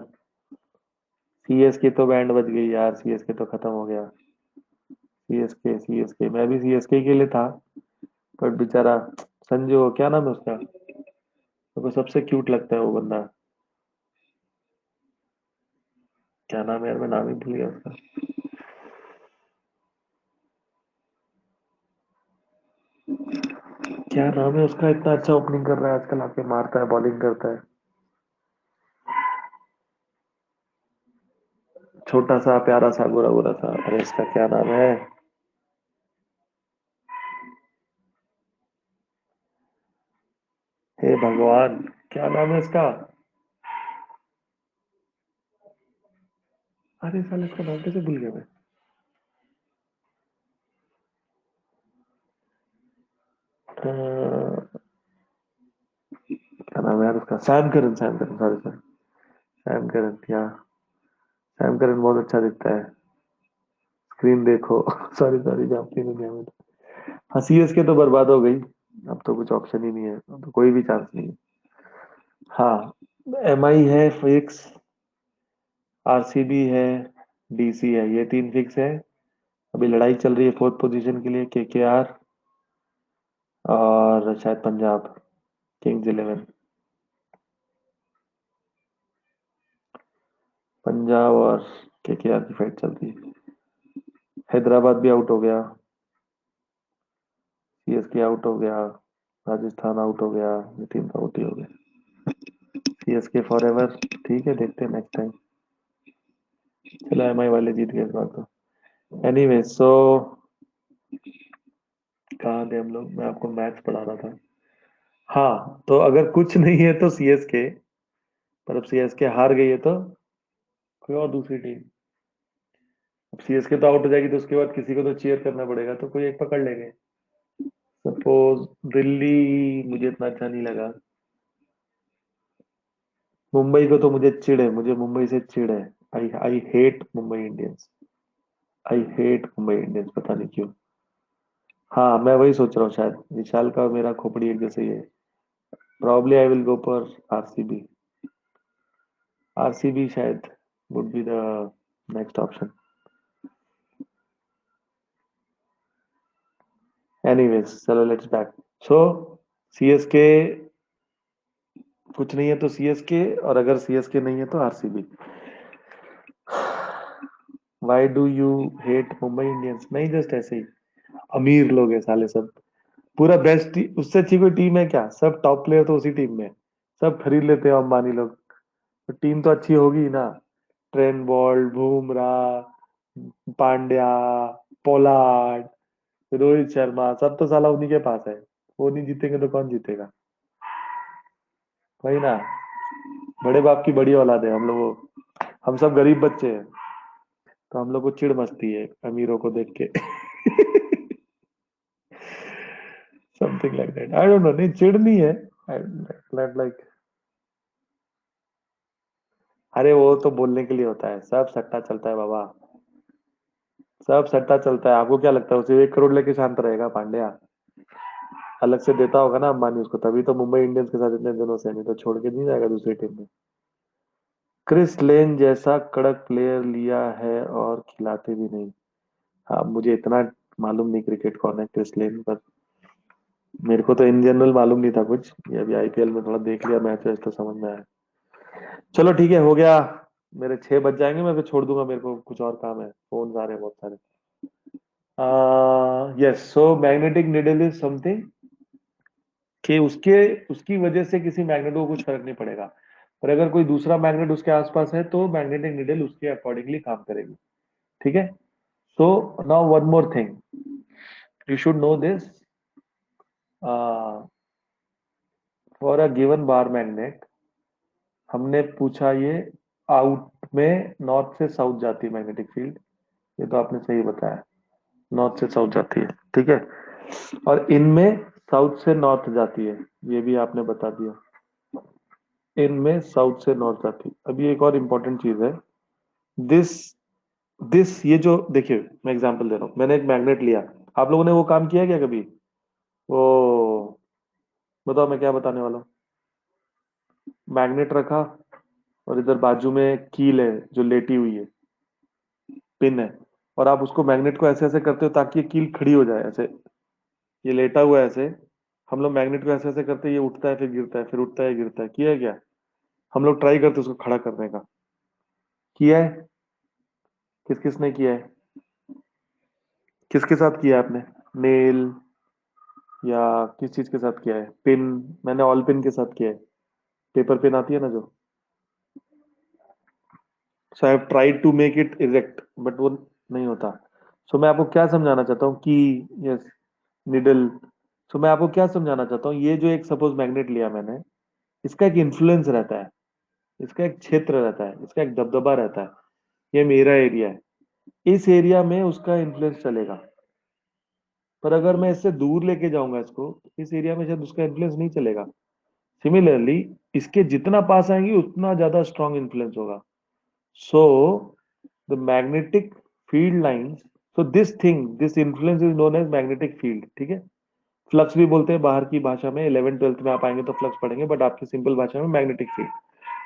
सीएसके तो बैंड बज गई यार, सीएसके तो खत्म हो गया। सीएसके, सीएसके, मैं भी सीएसके के लिए था, पर बेचारा संजू, क्या नाम है उसका, मेरे को सबसे क्यूट लगता है वो बंदा। क्या नाम है यार, मैं नाम ही भूल गया उसका। क्या नाम है उसका, इतना अच्छा ओपनिंग कर रहा है आजकल, आके मारता है, बॉलिंग करता है। छोटा सा प्यारा सा गोरा गोरा सा, अरे इसका क्या नाम है? हे भगवान, क्या नाम है इसका? अरे साल, इसका नाम कैसे भूल गया मैं? क्या नाम है यार उसका, Sam Curran, Sam Curran, sorry sorry, Sam Curran, या सैम करन बहुत अच्छा दिखता है। स्क्रीन देखो सॉरी सॉरी, जापती दुनिया में। हाँ, सीएसके तो बर्बाद हो गई, अब तो कुछ ऑप्शन ही नहीं है, अब तो कोई भी चांस नहीं है। हाँ, एमआई है फिक्स, आरसीबी है, डीसी है, ये तीन फिक्स है। अभी लड़ाई चल रही है फोर्थ पोजीशन के लिए, केकेआर और शायद पंजाब किंग्स इलेवन। पंजाब और केकेआर की फाइट चलती है। हैदराबाद भी आउट हो गया, सीएसके आउट हो गया, राजस्थान आउट हो गया, ये तीन तो आउट ही हो गए। CSK for ever. ठीक है, देखते हैं नेक्स्ट टाइम। चलो, एमआई वाले जीत गए इस बार तो। एनीवे, सो कहाँ थे हम लोग, मैं आपको मैच पढ़ा रहा था। हाँ, तो अगर कुछ नहीं है तो सीएसके, पर अब सीएसके हार गई है तो कोई और दूसरी टीम। अब सीएसके तो आउट हो जाएगी, तो उसके बाद किसी को तो चीयर करना पड़ेगा, तो कोई एक पकड़ लेंगे। सपोज दिल्ली, मुझे इतना अच्छा नहीं लगा। मुंबई को तो मुझे चिढ़ है, मुझे मुंबई से चिढ़ है। I I hate Mumbai Indians, I hate Mumbai Indians, पता नहीं क्यों। हाँ, मैं वही सोच रहा हूँ, शायद विशाल का और मेरा खोपड़ी एक जैसे ही है। Probably I will go for RCB. RCB शायद would be the next option. Anyways चलो लेट्स बैक। सो सीएसके कुछ नहीं है तो सीएसके, और अगर सीएसके नहीं है तो RCB. Why do you hate Mumbai Indians? नहीं, जस्ट ऐसे ही। अमीर लोग हैं साले सब। पूरा बेस्ट, उससे अच्छी कोई टीम है क्या? सब टॉप प्लेयर तो उसी टीम में है। सब खरीद लेते हैं अंबानी लोग। तो टीम तो अच्छी होगी ही ना। Trent Boult, Bumrah, Pandya, Pollard, Rohit Sharma, सब तो साला उन्हीं के पास है। वो नहीं जीतेंगे तो कौन जीतेगा? वही ना। बड़े बाप की बड़ी औलाद है हम लोग। हम सब गरीब बच्चे हैं। तो हम लोग को चिढ़ मचती है अमीरों को देख के। Something like that, I don't know, नहीं चिढ़ नहीं है। लाइक, अरे वो तो बोलने के लिए होता है, सब सट्टा चलता है बाबा। सब सट्टा चलता है। आपको क्या लगता है उसे 1 करोड़ लेके शांत रहेगा पांड्या? अलग से देता होगा ना अंबानी उसको, तभी तो मुंबई इंडियंस के साथ इतने दिनों से, नहीं तो छोड़ के नहीं जाएगा दूसरी टीम में। क्रिस लेन जैसा कड़क प्लेयर लिया है और खिलाते भी नहीं। हाँ, मुझे इतना मालूम नहीं क्रिकेट कौन है क्रिस लेन, पर मेरे को तो इन जनरल मालूम नहीं था कुछ। ये अभी आईपीएल में थोड़ा देख लिया मैच वैच तो समझ में आया। चलो ठीक है, हो गया। मेरे 6 बज जाएंगे, मैं फिर छोड़ दूंगा, मेरे को कुछ और काम है, फोन आ रहे हैं बहुत सारे। Yes, so magnetic needle is something कि उसके उसकी वजह से किसी मैग्नेट को कुछ फर्क नहीं पड़ेगा। पर अगर कोई दूसरा मैग्नेट उसके आसपास है तो मैग्नेटिक निडल उसके अकॉर्डिंगली काम करेगी। ठीक है। So now one more thing, you should know this. For a given bar magnet, हमने पूछा ये आउट में नॉर्थ से साउथ जाती है मैग्नेटिक फील्ड। ये तो आपने सही बताया, नॉर्थ से साउथ जाती है। ठीक है। और इनमें साउथ से नॉर्थ जाती है, ये भी आपने बता दिया। इनमें साउथ से नॉर्थ जाती है। अभी एक और इम्पोर्टेंट चीज है। दिस दिस ये जो देखिए, मैं एग्जांपल दे रहा हूँ। मैंने एक मैग्नेट लिया। आप लोगों ने वो काम किया है क्या कभी? वो बताओ, मैं क्या बताने वाला हूँ। मैग्नेट रखा, और इधर बाजू में कील है जो लेटी हुई है, पिन है। और आप उसको मैग्नेट को ऐसे ऐसे करते हो ताकि ये कील खड़ी हो जाए ऐसे। ये लेटा हुआ है ऐसे। हम लोग मैग्नेट को ऐसे ऐसे करते हैं, ये उठता है फिर गिरता है, फिर उठता है गिरता है। किया है क्या? हम लोग ट्राई करते हैं उसको खड़ा करने का। किया है? किस किस ने किया है? किसके साथ किया है आपने? नेल या किस चीज के साथ किया है? पिन? मैंने ऑल पिन के साथ किया है। पेपर पिन आती है ना जो। So I have tried to make it erect, but वो नहीं होता। सो मैं आपको क्या समझाना चाहता हूँ कि, यस, निडल। सो मैं आपको क्या समझाना चाहता हूँ, ये जो एक सपोज मैग्नेट लिया मैंने, इसका एक इन्फ्लुएंस रहता है, इसका एक क्षेत्र रहता है, इसका एक दबदबा रहता है। ये मेरा एरिया है, इस एरिया में उसका इन्फ्लुएंस चलेगा। पर अगर मैं इससे दूर लेके जाऊंगा इसको, इस एरिया में शायद उसका इन्फ्लुएंस नहीं चलेगा। सिमिलरली, इसके जितना पास आएंगे उतना ज्यादा स्ट्रॉन्ग इन्फ्लुएंस होगा। So the magnetic field lines, so this thing, this influence is known as magnetic field. ठीक है। फ्लक्स भी बोलते हैं बाहर की भाषा में, 11th 12th में आप आएंगे तो फ्लक्स पढ़ेंगे, बट आपकी सिंपल भाषा में मैग्नेटिक फील्ड।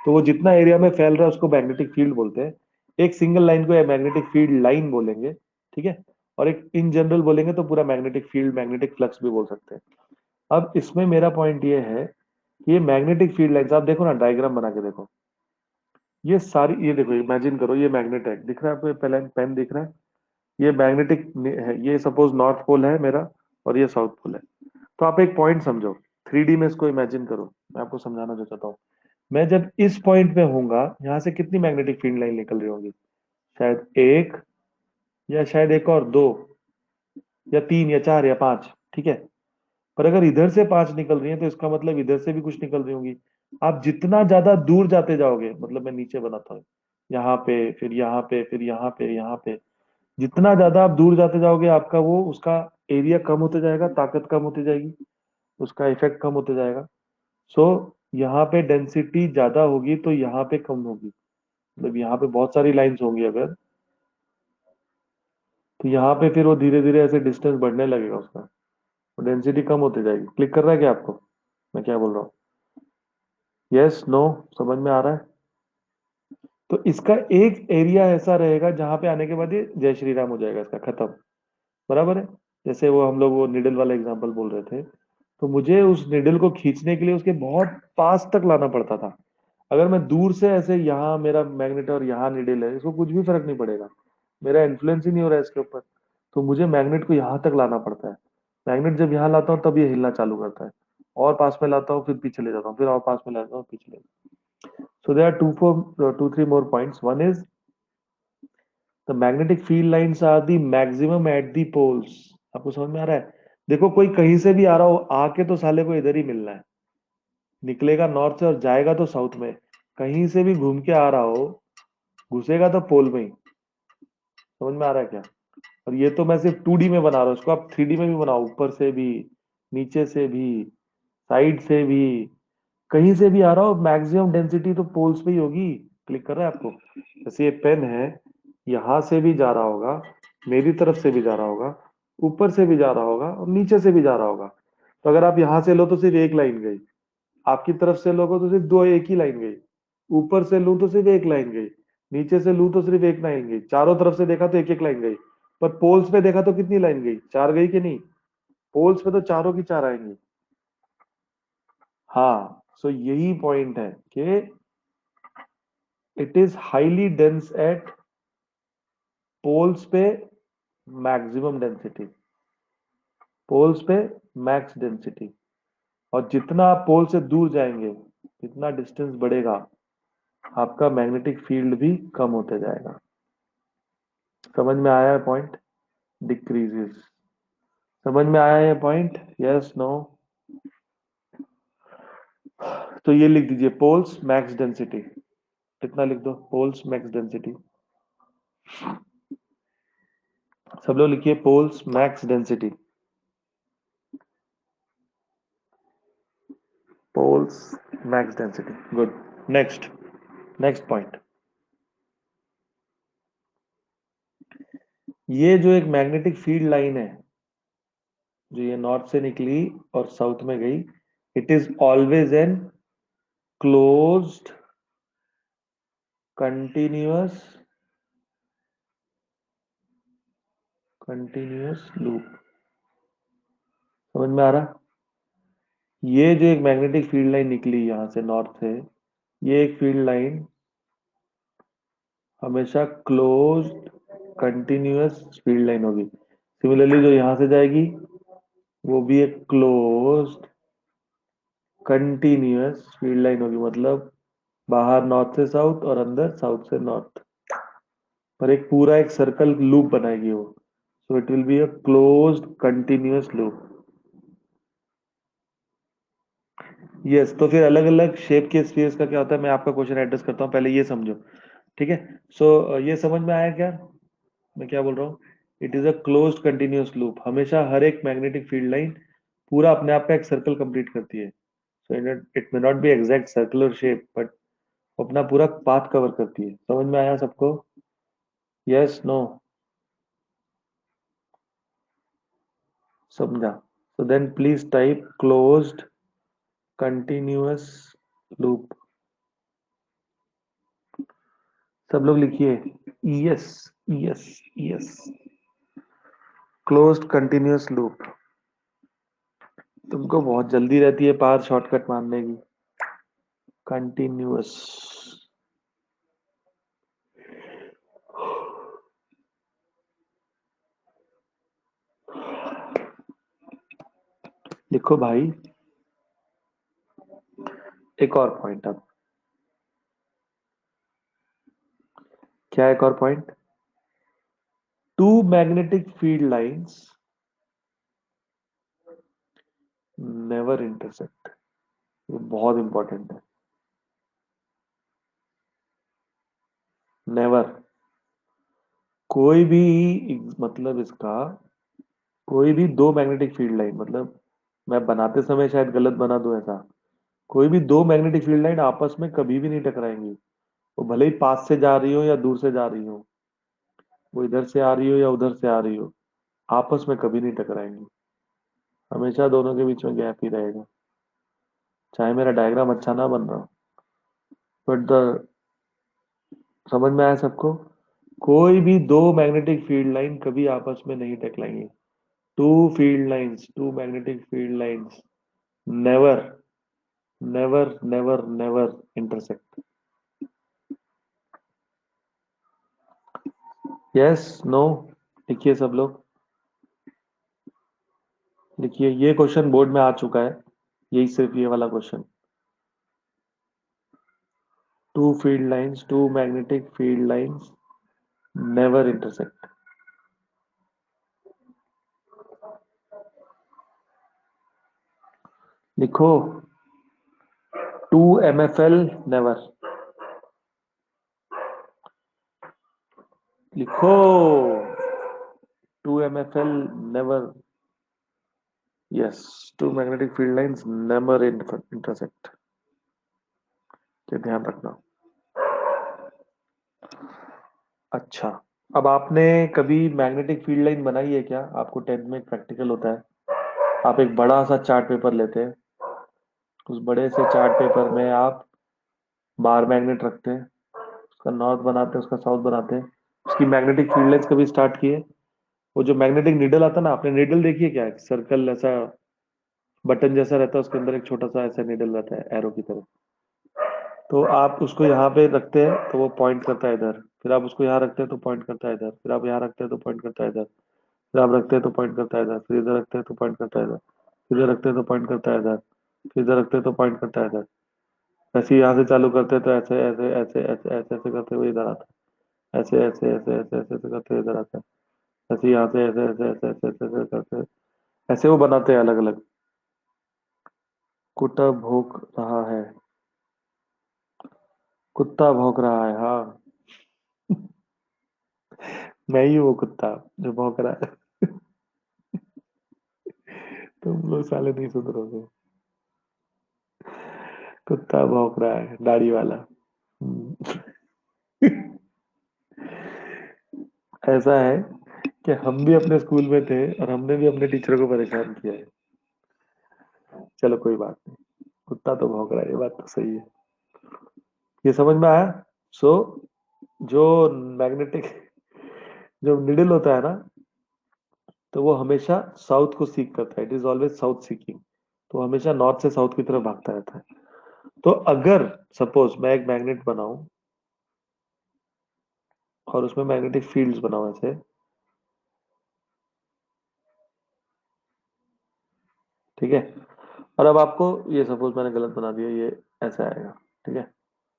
तो वो जितना एरिया में फैल रहा है उसको मैग्नेटिक फील्ड बोलते हैं। एक सिंगल लाइन को मैग्नेटिक फील्ड लाइन बोलेंगे। ठीक है। और एक इन जनरल बोलेंगे तो पूरा मैग्नेटिक फील्ड, मैग्नेटिक फ्लक्स भी बोल सकते हैं। अब इसमें मेरा पॉइंट ये है कि ये मैग्नेटिक फील्ड लाइंस आप देखो ना, डायग्राम बना के देखो। ये सारी, ये देखो, इमेजिन करो ये मैग्नेट है, दिख रहा है आपको? पहले पेन दिख रहा है? ये मैग्नेटिक है। ये सपोज नॉर्थ पोल है मेरा, और ये साउथ पोल है। तो आप एक पॉइंट समझो, 3D में इसको इमेजिन करो। मैं आपको समझाना जो चाहता हूँ, मैं जब इस पॉइंट पे होऊंगा, यहाँ से कितनी मैग्नेटिक फील्ड लाइन निकल रही होंगी? शायद एक, या शायद एक और दो, या तीन, या चार, या पांच। ठीक है। पर अगर इधर से पांच निकल रही है तो इसका मतलब इधर से भी कुछ निकल रही होंगी। आप जितना ज्यादा दूर जाते जाओगे, मतलब मैं नीचे बनाता हूँ, यहाँ पे, फिर यहाँ पे, फिर यहाँ पे, यहाँ पे, जितना ज्यादा आप दूर जाते जाओगे आपका वो उसका एरिया कम होते जाएगा, ताकत कम होती जाएगी, उसका इफेक्ट कम होते जाएगा। सो यहाँ पे डेंसिटी ज्यादा होगी तो यहाँ पे कम होगी। मतलब यहाँ पे बहुत सारी लाइंस होंगी अगर, तो यहाँ पे फिर वो धीरे धीरे ऐसे डिस्टेंस बढ़ने लगेगा उसका, डेंसिटी कम होती जाएगी। क्लिक कर रहा है क्या आपको मैं क्या बोल रहा हूँ? यस, नो, समझ में आ रहा है? तो इसका एक एरिया ऐसा रहेगा जहां पे आने के बाद ये जय श्री राम हो जाएगा, इसका खत्म। बराबर है। जैसे वो हम लोग वो निडल वाला एग्जांपल बोल रहे थे, तो मुझे उस निडल को खींचने के लिए उसके बहुत पास तक लाना पड़ता था। अगर मैं दूर से ऐसे, यहाँ मेरा मैग्नेट और यहाँ निडल है, इसको कुछ भी फर्क नहीं पड़ेगा, मेरा इन्फ्लुएंस ही नहीं हो रहा है इसके ऊपर। तो मुझे मैग्नेट को यहाँ तक लाना पड़ता है। मैग्नेट जब यहाँ लाता हूँ तब ये हिलना चालू करता है, और पास में लाता हूँ फिर पीछे ले जाता हूँ, फिर और पास में लाता हूँ पीछे ले जाता हूँ। So there are two, three more points. One is the magnetic field lines are the maximum at the poles. आपको समझ में आ रहा है? देखो कोई कहीं से भी आ रहा हो, आके तो साले को इधर ही मिलना है। निकलेगा नॉर्थ से और जाएगा तो साउथ में। कहीं से भी घूम के आ रहा हो, घुसेगा तो पोल में ही। समझ में आ रहा है क्या? और ये तो मैं सिर्फ 2D में बना रहा हूँ, इसको आप 3D में भी बनाओ, ऊपर से भी, नीचे से भी, साइड से भी, कहीं से भी आ रहा हो, मैक्सिमम डेंसिटी तो पोल्स पे ही होगी। क्लिक कर रहा है आपको? जैसे ये पेन है, यहां से भी जा रहा होगा, मेरी तरफ से भी जा रहा होगा, ऊपर से भी जा रहा होगा और नीचे से भी जा रहा होगा। तो अगर आप यहां से लो तो सिर्फ एक लाइन गई, आपकी तरफ से लोगे तो सिर्फ दो, एक ही लाइन गई, ऊपर से लूं तो सिर्फ एक लाइन गई, नीचे से लूं तो सिर्फ एक लाइन गई, चारों तरफ से देखा तो एक एक लाइन गई। पर पोल्स पे देखा तो कितनी लाइन गई? चार गई कि नहीं? पोल्स पे तो चारों की चार आएंगी। हाँ, सो यही पॉइंट है कि it is highly dense at poles पे, मैक्सिमम डेंसिटी पोल्स पे, मैक्स डेंसिटी। और जितना आप पोल से दूर जाएंगे, जितना डिस्टेंस बढ़ेगा, आपका मैग्नेटिक फील्ड भी कम होते जाएगा। समझ में आया है पॉइंट? डिक्रीजेस। समझ में आया है पॉइंट? Yes, no? तो ये लिख दीजिए, पोल्स मैक्स डेंसिटी। कितना लिख दो? Poles max density. सब लोग लिखिए poles max density. Poles max density, good. Next, next point. ये जो एक मैग्नेटिक फील्ड लाइन है, जो ये नॉर्थ से निकली और साउथ में गई, it is always an closed continuous continuous loop. समझ में आ रहा? ये जो एक मैग्नेटिक फील्ड लाइन निकली यहां से नॉर्थ से, ये एक फील्ड लाइन हमेशा क्लोज्ड कंटिन्यूअस फील्ड लाइन होगी। सिमिलरली जो यहां से जाएगी, वो भी एक क्लोज्ड कंटिन्यूअस फील्ड लाइन होगी, मतलब बाहर नॉर्थ से साउथ और अंदर साउथ से नॉर्थ, पर एक पूरा एक सर्कल लूप बनाएगी वो। So it will be a closed continuous loop. Yes, तो फिर अलग अलग शेप के स्फीयर्स का क्या होता है, मैं आपका क्वेश्चन एड्रेस करता हूँ, पहले ये समझो। ठीक है? सो ये समझ में आया क्या मैं क्या बोल रहा हूँ? It is a closed continuous loop. हमेशा हर एक मैग्नेटिक फील्ड लाइन पूरा अपने आप का एक सर्कल कंप्लीट करती है। So it may not be exact circular shape, but अपना पूरा पाथ कवर करती है। समझ में आया सबको? Yes, no? समझा? So then please type closed continuous loop. सब लोग लिखिए, yes, yes, yes. Closed continuous loop. तुमको बहुत जल्दी रहती है पार शॉर्टकट मारने की। कंटिन्यूअस। लिखो भाई। एक और पॉइंट अब। क्या एक और point? Two magnetic field lines never intersect. ये बहुत इंपॉर्टेंट है। नेवर। कोई भी, मतलब इसका, कोई भी दो मैग्नेटिक फील्ड लाइन, मतलब मैं बनाते समय शायद गलत बना दूं ऐसा, कोई भी दो मैग्नेटिक फील्ड लाइन आपस में कभी भी नहीं टकराएंगी। वो भले ही पास से जा रही हो या दूर से जा रही हो, वो इधर से आ रही हो या उधर से आ रही हो, आपस में कभी नहीं टकराएंगी। हमेशा दोनों के बीच में गैप ही रहेगा, चाहे मेरा डायग्राम अच्छा ना बन रहा हो। बट द समझ में आया सबको? कोई भी दो मैग्नेटिक फील्ड लाइन कभी आपस में नहीं टकराएंगी। Two magnetic field lines never, never never never intersect. Yes, no, लिखिए सब लोग, लिखिए। ये क्वेश्चन बोर्ड में आ चुका है, यही सिर्फ ये वाला question. Two magnetic field lines never intersect. लिखो, टू MFL नेवर। लिखो, two MFL never. Yes, two magnetic field lines never intersect. ये ध्यान रखना। अच्छा, अब आपने कभी मैग्नेटिक फील्ड लाइन बनाई है क्या? आपको 10th में एक प्रैक्टिकल होता है, आप एक बड़ा सा चार्ट पेपर लेते हैं, उस बड़े से चार्ट पेपर में आप बार मैग्नेट रखते हैं, उसका नॉर्थ बनाते हैं, उसका साउथ बनाते हैं, उसकी मैग्नेटिक फील्ड लाइंस कभी स्टार्ट किए? वो जो मैग्नेटिक नीडल आता है ना, आपने नीडल देखी है क्या? सर्कल ऐसा बटन जैसा रहता है, उसके अंदर एक छोटा सा ऐसा नीडल रहता है एरो की तरह। तो आप उसको यहाँ पे रखते हैं तो वो पॉइंट करता है इधर, फिर आप उसको यहाँ रखते हैं तो पॉइंट करता है इधर, फिर आप यहाँ रखते हैं तो पॉइंट करता है इधर, फिर आप रखते हैं तो पॉइंट करता है इधर, फिर इधर रखते हैं तो पॉइंट करता है इधर, फिर इधर रखते हैं तो पॉइंट करता है इधर, फिर इधर रखते हैं तो पॉइंट करता है इधर। ऐसे ही यहाँ से चालू करते हैं तो ऐसे ऐसे ऐसे ऐसे ऐसे ऐसे करते हुए इधर आता है, ऐसे ऐसे ऐसे ऐसे ऐसे ऐसे करते हुए इधर आता है, ऐसे यहाँ से ऐसे ऐसे ऐसे ऐसे ऐसे ऐसे करते हैं, ऐसे वो बनाते हैं अलग अलग। कुत्ता भौंक रहा है, कुत्ता भौंक रहा है, हाँ। मैं ही हूँ वो कुत्ता जो भौंक रहा है। तुम लोग साले नहीं सुधरोगे। कुत्ता भौंक रहा है, दाढ़ी वाला। हम्म। ऐसा है कि हम भी अपने स्कूल में थे और हमने भी अपने टीचरों को परेशान किया है। चलो कोई बात नहीं, कुत्ता तो भौंक रहा है, ये बात तो सही है। ये समझ में आया? सो जो मैग्नेटिक जो निडल होता है ना, तो वो हमेशा साउथ को सीक करता है, it is always south seeking. तो हमेशा नॉर्थ से साउथ की तरफ भागता रहता है। तो अगर सपोज मैं एक मैग्नेट बनाऊं और उसमें मैग्नेटिक फील्ड्स बनाऊं ऐसे, ठीक है, और अब आपको ये सपोज मैंने गलत बना दिया, ये ऐसा आएगा, ठीक है,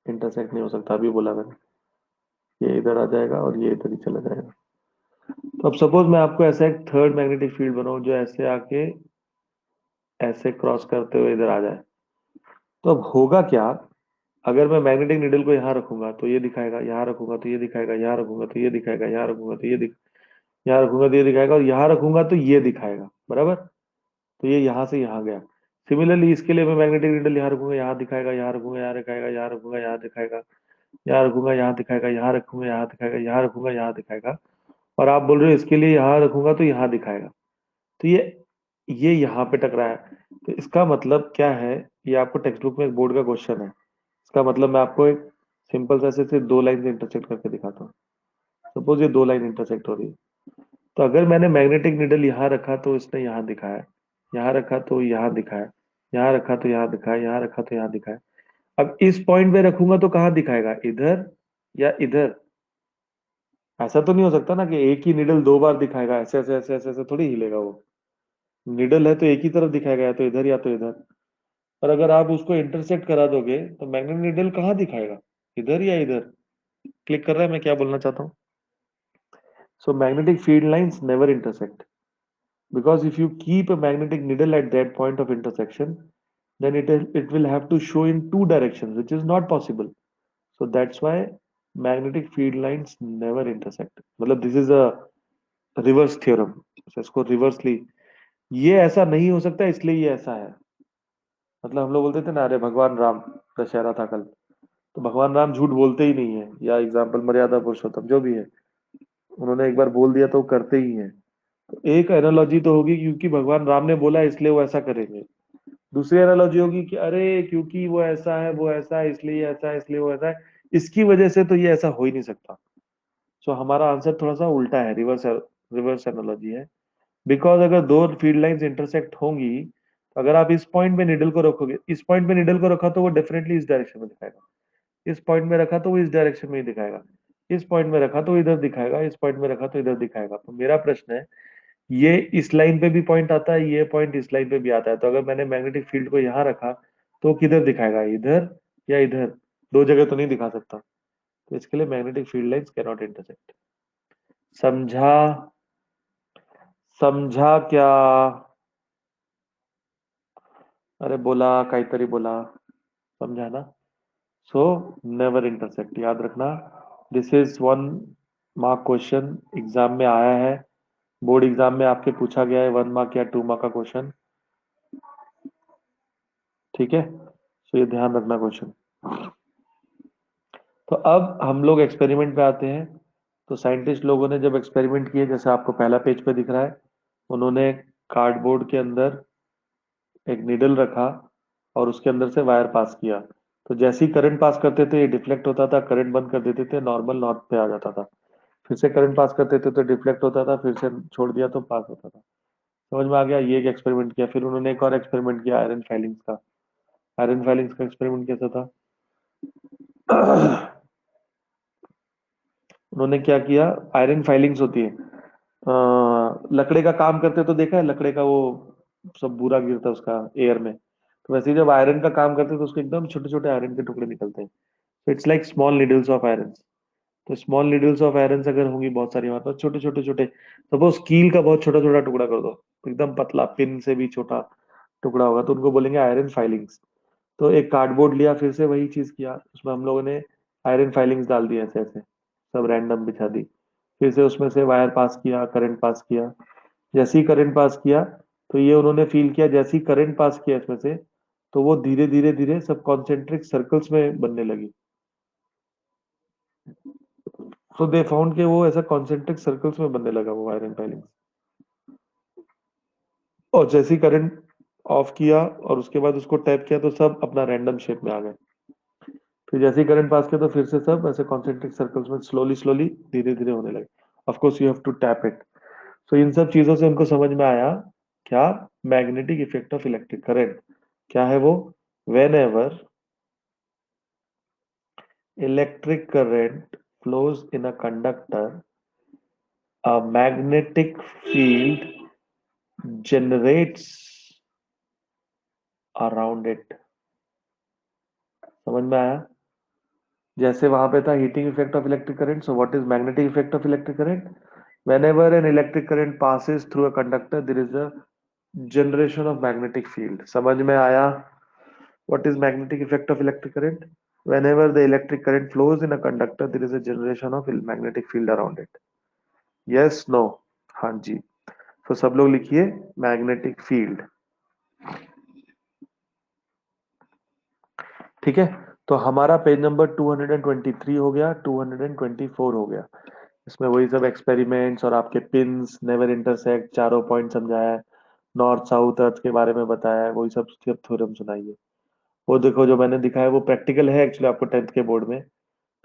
इंटरसेक्ट नहीं हो सकता, अभी बोला मैंने, ये इधर आ जाएगा और ये इधर ही चला जाएगा। तो अब सपोज मैं आपको ऐसा एक थर्ड मैग्नेटिक फील्ड बनाऊं जो ऐसे आके ऐसे क्रॉस करते हुए इधर आ जाए, तो अब होगा क्या? अगर मैं मैग्नेटिक नीडल को यहाँ रखूंगा तो ये दिखाएगा, यहाँ रखूंगा तो ये दिखाएगा, यहाँ रखूंगा तो ये दिखाएगा, यहाँ रखूंगा तो यहाँ रखूंगा तो ये दिखाएगा, और यहाँ रखूंगा तो ये दिखाएगा, बराबर। तो ये यहाँ से यहाँ गया। सिमिलरली इसके लिए मैं मैग्नेटिक नीडल यहाँ रखूंगा, यहाँ दिखाएगा, यहाँ रखूंगा, यहाँ दिखाएगा, यहाँ रखूंगा, यहाँ दिखाएगा, यहाँ रखूंगा, यहाँ दिखाएगा, यहाँ रखूंगा, यहाँ दिखाएगा, यहाँ रखूंगा, यहाँ दिखाएगा। और आप बोल रहे हो इसके लिए यहाँ रखूंगा तो यहाँ दिखाएगा। तो ये यहाँ पे टकरा है। तो इसका मतलब क्या है? ये आपको टेक्स्ट बुक में एक बोर्ड का क्वेश्चन है। इसका मतलब मैं आपको एक सिंपल सा ऐसे से दो लाइन इंटरसेक्ट करके दिखाता हूँ। सपोज ये दो लाइन इंटरसेक्ट हो रही है, तो अगर मैंने मैग्नेटिक निडल यहाँ रखा तो इसने यहाँ दिखाया, यहाँ रखा तो यहाँ दिखाया, यहाँ रखा तो यहाँ दिखाया, यहाँ रखा तो यहाँ दिखाया। अब इस पॉइंट पे रखूंगा तो कहाँ दिखाएगा, इधर या इधर? ऐसा तो नहीं हो सकता ना कि एक ही निडल दो बार दिखाएगा, ऐसे ऐसे ऐसे ऐसे ऐसे थोड़ी हिलेगा वो। निडल है तो एक ही तरफ दिखाएगा, या तो इधर या तो इधर। और अगर आप उसको इंटरसेक्ट करा दोगे तो मैग्नेट निडल कहाँ दिखाएगा, इधर या इधर? क्लिक कर रहा है मैं क्या बोलना चाहता हूँ? So magnetic field lines never intersect, because if you keep a magnetic needle at that point of intersection, then it will have to show in two directions, which is not possible. So that's why magnetic field lines never intersect. मतलब this is a reverse theorem, इसको reversely, ये ऐसा नहीं हो सकता इसलिए ये ऐसा है। मतलब हम लोग बोलते थे ना, अरे भगवान राम, दशहरा था कल, तो भगवान राम झूठ बोलते ही नहीं है, या एग्जाम्पल मर्यादा पुरुषोत्तम जो भी है, उन्होंने एक बार बोल दिया तो वो करते ही हैं। तो एक एनालॉजी तो होगी क्योंकि भगवान राम ने बोला इसलिए वो ऐसा करेंगे। दूसरी एनालॉजी होगी कि अरे क्योंकि वो ऐसा है, वो ऐसा है इसलिए ऐसा है, इसलिए वो ऐसा है। इसकी वजह से तो ये ऐसा हो ही नहीं सकता। सो हमारा आंसर थोड़ा सा उल्टा है, रिवर्स रिवर्स एनालॉजी है। बिकॉज अगर दो फील्ड लाइंस इंटरसेक्ट होंगी, तो अगर आप इस पॉइंट में निडल को रखोगे, इस पॉइंट में निडल को रखा तो वो डेफिनेटली इस डायरेक्शन में दिखाएगा, इस पॉइंट में रखा तो वो इस डायरेक्शन में ही दिखाएगा, इस पॉइंट में रखा तो इधर दिखाएगा, इस पॉइंट में रखा तो इधर दिखाएगा। तो मेरा प्रश्न है, ये इस लाइन पे भी पॉइंट आता है, ये पॉइंट इस लाइन पे भी आता है, तो अगर मैंने मैग्नेटिक फील्ड को यहाँ रखा तो किधर दिखाएगा, इधर या इधर? दो जगह तो नहीं दिखा सकता। तो इसके लिए magnetic field lines can not intersect. समझा? समझा क्या? अरे बोला, काहीतरी बोला। समझा ना? सो नेवर इंटरसेक्ट, याद रखना। This is one mark question, exam में आया है, बोर्ड एग्जाम में आपके पूछा गया है, 1 मार्क या 2 मार्क का क्वेश्चन। ठीक है, सो ये ध्यान रखना क्वेश्चन। तो अब हम लोग एक्सपेरिमेंट पे आते हैं। तो साइंटिस्ट लोगों ने जब एक्सपेरिमेंट किए, जैसे आपको पहला पेज पे दिख रहा है, उन्होंने कार्डबोर्ड के अंदर एक निडल रखा और उसके अंदर से वायर पास किया। तो जैसे ही करंट पास करते थे ये डिफ्लेक्ट होता था, करंट बंद कर देते थे, नॉर्मल नॉर्थ पे आ जाता था। फिर से करंट पास करते थे तो डिफ्लेक्ट होता था, फिर से छोड़ दिया तो पास होता था। समझ में आ गया? ये एक एक्सपेरिमेंट किया। फिर उन्होंने एक और एक्सपेरिमेंट किया आयरन फाइलिंग्स का। आयरन फाइलिंग्स का एक्सपेरिमेंट कैसा था? उन्होंने क्या किया, आयरन फाइलिंग्स होती है, लकड़े का काम करते तो देखा है, लकड़े का वो सब बुरा गिरता है उसका एयर में। तो वैसे ही जब आयरन का काम करते हैं तो उसके एकदम छोटे छोटे आयरन के टुकड़े निकलते हैं। तो it's like small needles of iron. तो स्मॉल नीडल्स ऑफ आयरन अगर होंगी बहुत सारी हमारे पास, छोटे छोटे छोटे, सपोज कील का बहुत छोटा छोटा टुकड़ा कर दो, एकदम पतला, पिन से भी छोटा टुकड़ा होगा, तो उनको बोलेंगे आयरन फाइलिंग्स। तो एक कार्डबोर्ड लिया, फिर से वही चीज किया, उसमें हम लोगों ने आयरन फाइलिंग्स डाल दी, ऐसे ऐसे सब रैंडम बिछा दी। फिर से उसमें से वायर पास किया, करंट पास किया। जैसे ही करंट पास किया, तो ये उन्होंने फील किया, जैसे ही करंट पास किया इसमें से, तो वो धीरे धीरे धीरे सब कॉन्सेंट्रिक सर्कल्स में बनने लगी। तो दे फाउंड के वो ऐसा कॉन्सेंट्रिक सर्कल्स में बनने लगा वो आयरन फाइलिंग्स। और जैसे ही करंट ऑफ किया और उसके बाद उसको टैप किया, तो सब अपना रैंडम शेप में आ गए। फिर जैसे ही करंट पास किया तो फिर से सब ऐसे कॉन्सेंट्रिक सर्कल्स में स्लोली स्लोली धीरे धीरे होने लगे। Of course you have to tap it. So इन सब चीजों से उनको समझ में आया, क्या? Magnetic effect of electric current. क्या है वो? Whenever electric current flows in a conductor, a magnetic field generates around it। समझ में आया? जैसे वहां पे था heating effect of electric current, so what is magnetic effect of electric current? whenever an electric current passes through a conductor, there is a generation of magnetic field। समझ में आया? what is magnetic effect of electric current? whenever the electric current flows in a conductor, there is a generation of magnetic field around it। yes, no? हाँ जी। तो सब लोग लिखिए magnetic field. ठीक है, तो हमारा पेज नंबर 223 हो गया, 224 हो गया। इसमें वही सब एक्सपेरिमेंट्स और आपके पिंस, नेवर इंटरसेक्ट, चारों पॉइंट समझाया है, नॉर्थ साउथ अर्थ के बारे में बताया है, वही सब सब थ्योरम सुनाइए। वो देखो जो मैंने दिखाया है वो प्रैक्टिकल है एक्चुअली आपको 10th के बोर्ड में।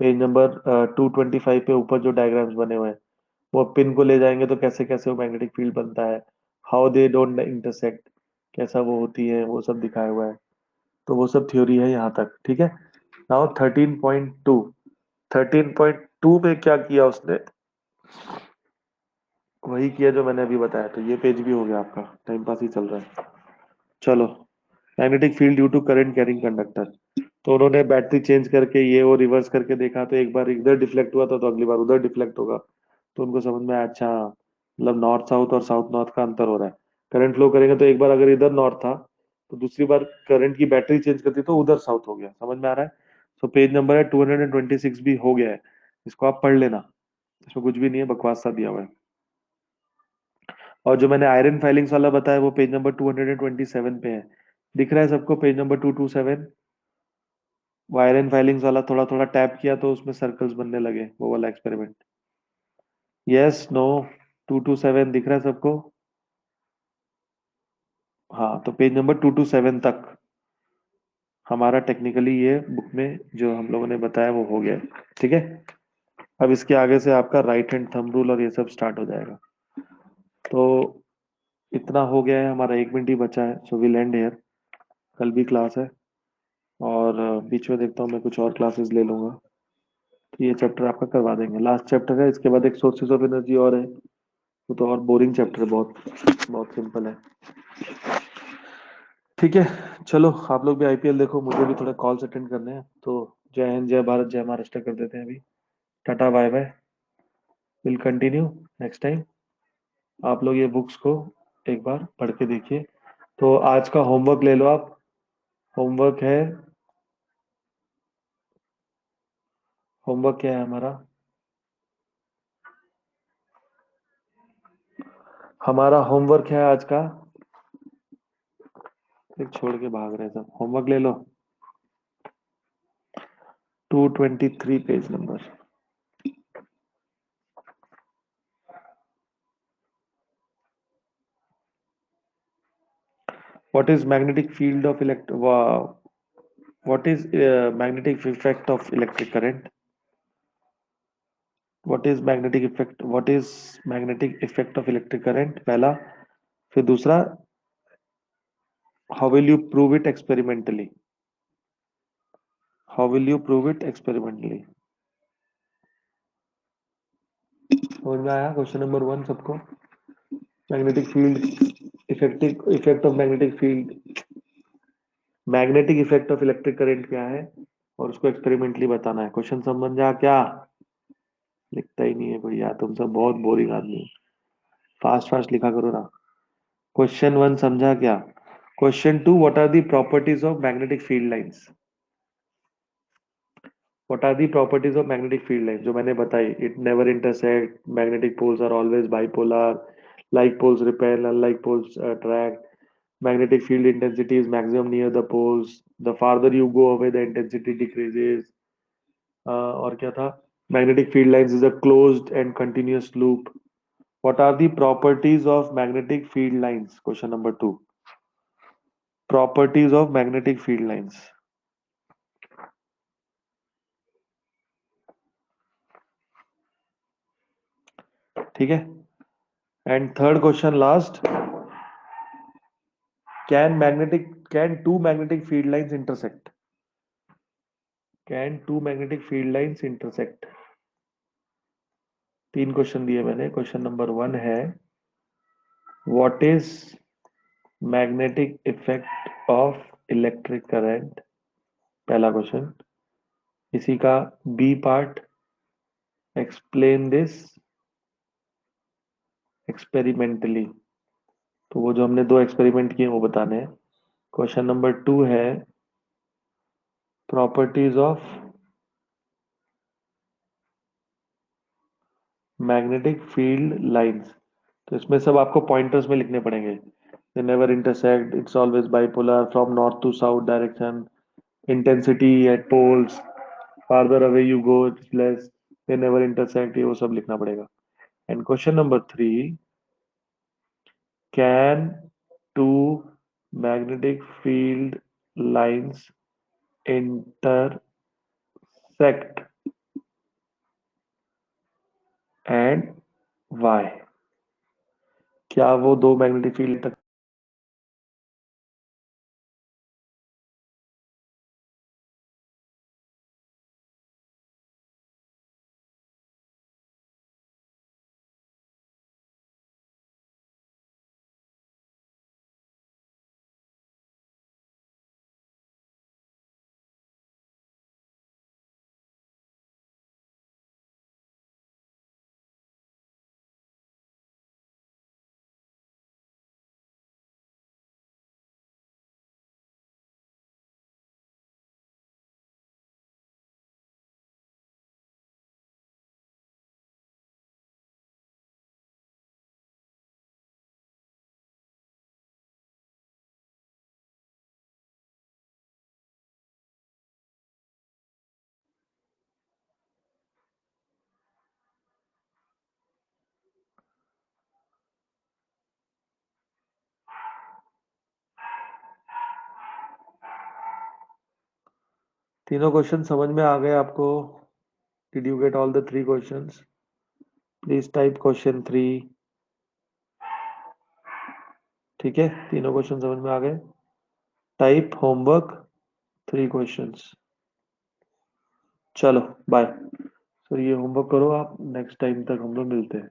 पेज नंबर 225 पे ऊपर जो डायग्राम्स बने हुए हैं, वो पिन को ले जाएंगे तो कैसे कैसे वो मैग्नेटिक फील्ड बनता है, हाउ दे डोंट इंटरसेक्ट, कैसा वो होती है, वो सब दिखाया हुआ है। तो वो सब थ्योरी है यहाँ तक। ठीक है, नाउ 13.2। 13.2 में क्या किया उसने? वही किया जो मैंने अभी बताया। तो ये पेज भी हो गया आपका, टाइम पास ही चल रहा है। चलो, magnetic field due to current carrying conductor. तो उन्होंने बैटरी चेंज करके ये वो रिवर्स करके देखा, तो एक बार इधर डिफ्लेक्ट हुआ था तो अगली बार उधर डिफ्लेक्ट होगा। तो उनको समझ में आया, अच्छा मतलब नॉर्थ साउथ और साउथ नॉर्थ का अंतर हो रहा है। करंट फ्लो करेंगे तो एक बार अगर इधर नॉर्थ था, तो दूसरी बार करंट की बैटरी चेंज करती तो उधर साउथ हो गया। समझ में आ रहा है? सो पेज नंबर है 226 भी हो गया है, इसको आप पढ़ लेना, इसमें कुछ भी नहीं है, बकवास सा दिया हुआ है। और जो मैंने आयरन फाइलिंग्स वाला बताया वो पेज नंबर 227 पे है, दिख रहा है सबको? Page number 227। वो आयरन फाइलिंग्स वाला थोड़ा थोड़ा टैप किया तो उसमें सर्कल्स बनने लगे, वो वाला एक्सपेरिमेंट। Yes, no? 227 दिख रहा है सबको? हाँ, तो पेज नंबर 227 तक। हमारा टेक्निकली ये बुक में जो हम लोगों ने बताया वो हो गया है। ठीक है, अब इसके आगे से आपका राइट हैंड थंब रूल और ये सब स्टार्ट हो जाएगा। तो इतना हो गया है, हमारा 1 मिनट ही बचा है, सो विल एंड हियर। कल भी क्लास है और बीच में देखता हूँ मैं कुछ और क्लासेस ले लूंगा। तो ये चैप्टर आपका करवा देंगे, लास्ट चैप्टर है। इसके बाद एक सोर्सेज ऑफ एनर्जी और है, वो तो और बोरिंग चैप्टर है, बहुत बहुत सिंपल है। ठीक है, चलो आप लोग भी आईपीएल देखो, मुझे भी थोड़ा कॉल्स अटेंड करने हैं। तो जय हिंद, जय भारत, जय महाराष्ट्र कर देते हैं अभी। Tata bye bye, will continue next time. आप लोग ये बुक्स को एक बार पढ़ के देखिए। तो आज का होमवर्क ले लो आप। होमवर्क है, होमवर्क क्या है हमारा? हमारा होमवर्क है आज का, एक छोड़ के भाग रहे हैं सब। होमवर्क ले लो, 223 page number. What is magnetic field of what is magnetic effect of electric current? What is magnetic effect? What is magnetic effect of electric current? पहला। फिर दूसरा, how will you prove it experimentally? How will you prove it experimentally? समझ में आया question number 1 सबको? Magnetic field, effective effect of magnetic field, magnetic effect of electric current क्या है और उसको एक्सपेरिमेंटली बताना है। क्वेश्चन समझा क्या? लिखता ही नहीं है कोई यार, तुम सब बहुत बोरिंग आदमी हो। फास्ट फास्ट लिखा करो ना। क्वेश्चन 1 समझा क्या? Question 2, what are the properties of magnetic field lines? What are the properties of magnetic field lines जो मैंने बताई? It never intersect, magnetic poles are always bipolar, like poles repel, unlike poles attract, magnetic field intensity is maximum near the poles, the farther you go away the intensity decreases। और क्या था? magnetic field lines is a closed and continuous loop। what are the properties of magnetic field lines? Question number 2, properties of magnetic field lines। ठीक है, and third question last, can two magnetic field lines intersect? Can two magnetic field lines intersect? 3 question दिए मैंने। Question number 1 है, what is magnetic effect of electric current? पहला question. इसी का B part, explain this experimentally. तो वो जो हमने 2 एक्सपेरिमेंट किए वो बताने हैं। क्वेश्चन नंबर 2 है, properties of magnetic field lines. तो इसमें सब आपको पॉइंटर्स में लिखने पड़ेंगे। They never intersect, it's always bipolar, from north to south direction, intensity at poles, farther away you go it's less, they never intersect, ये वो सब लिखना पड़ेगा। And question number 3, can two magnetic field lines intersect and why? क्या वो 2 magnetic field तीनों question समझ में आ गए आपको? Did you get all the three questions? Please type question 3। ठीक है, तीनों क्वेश्चन समझ में आ गए? Type homework 3 questions. चलो बाय। तो ये होमवर्क करो आप, नेक्स्ट टाइम तक हम लोग मिलते हैं।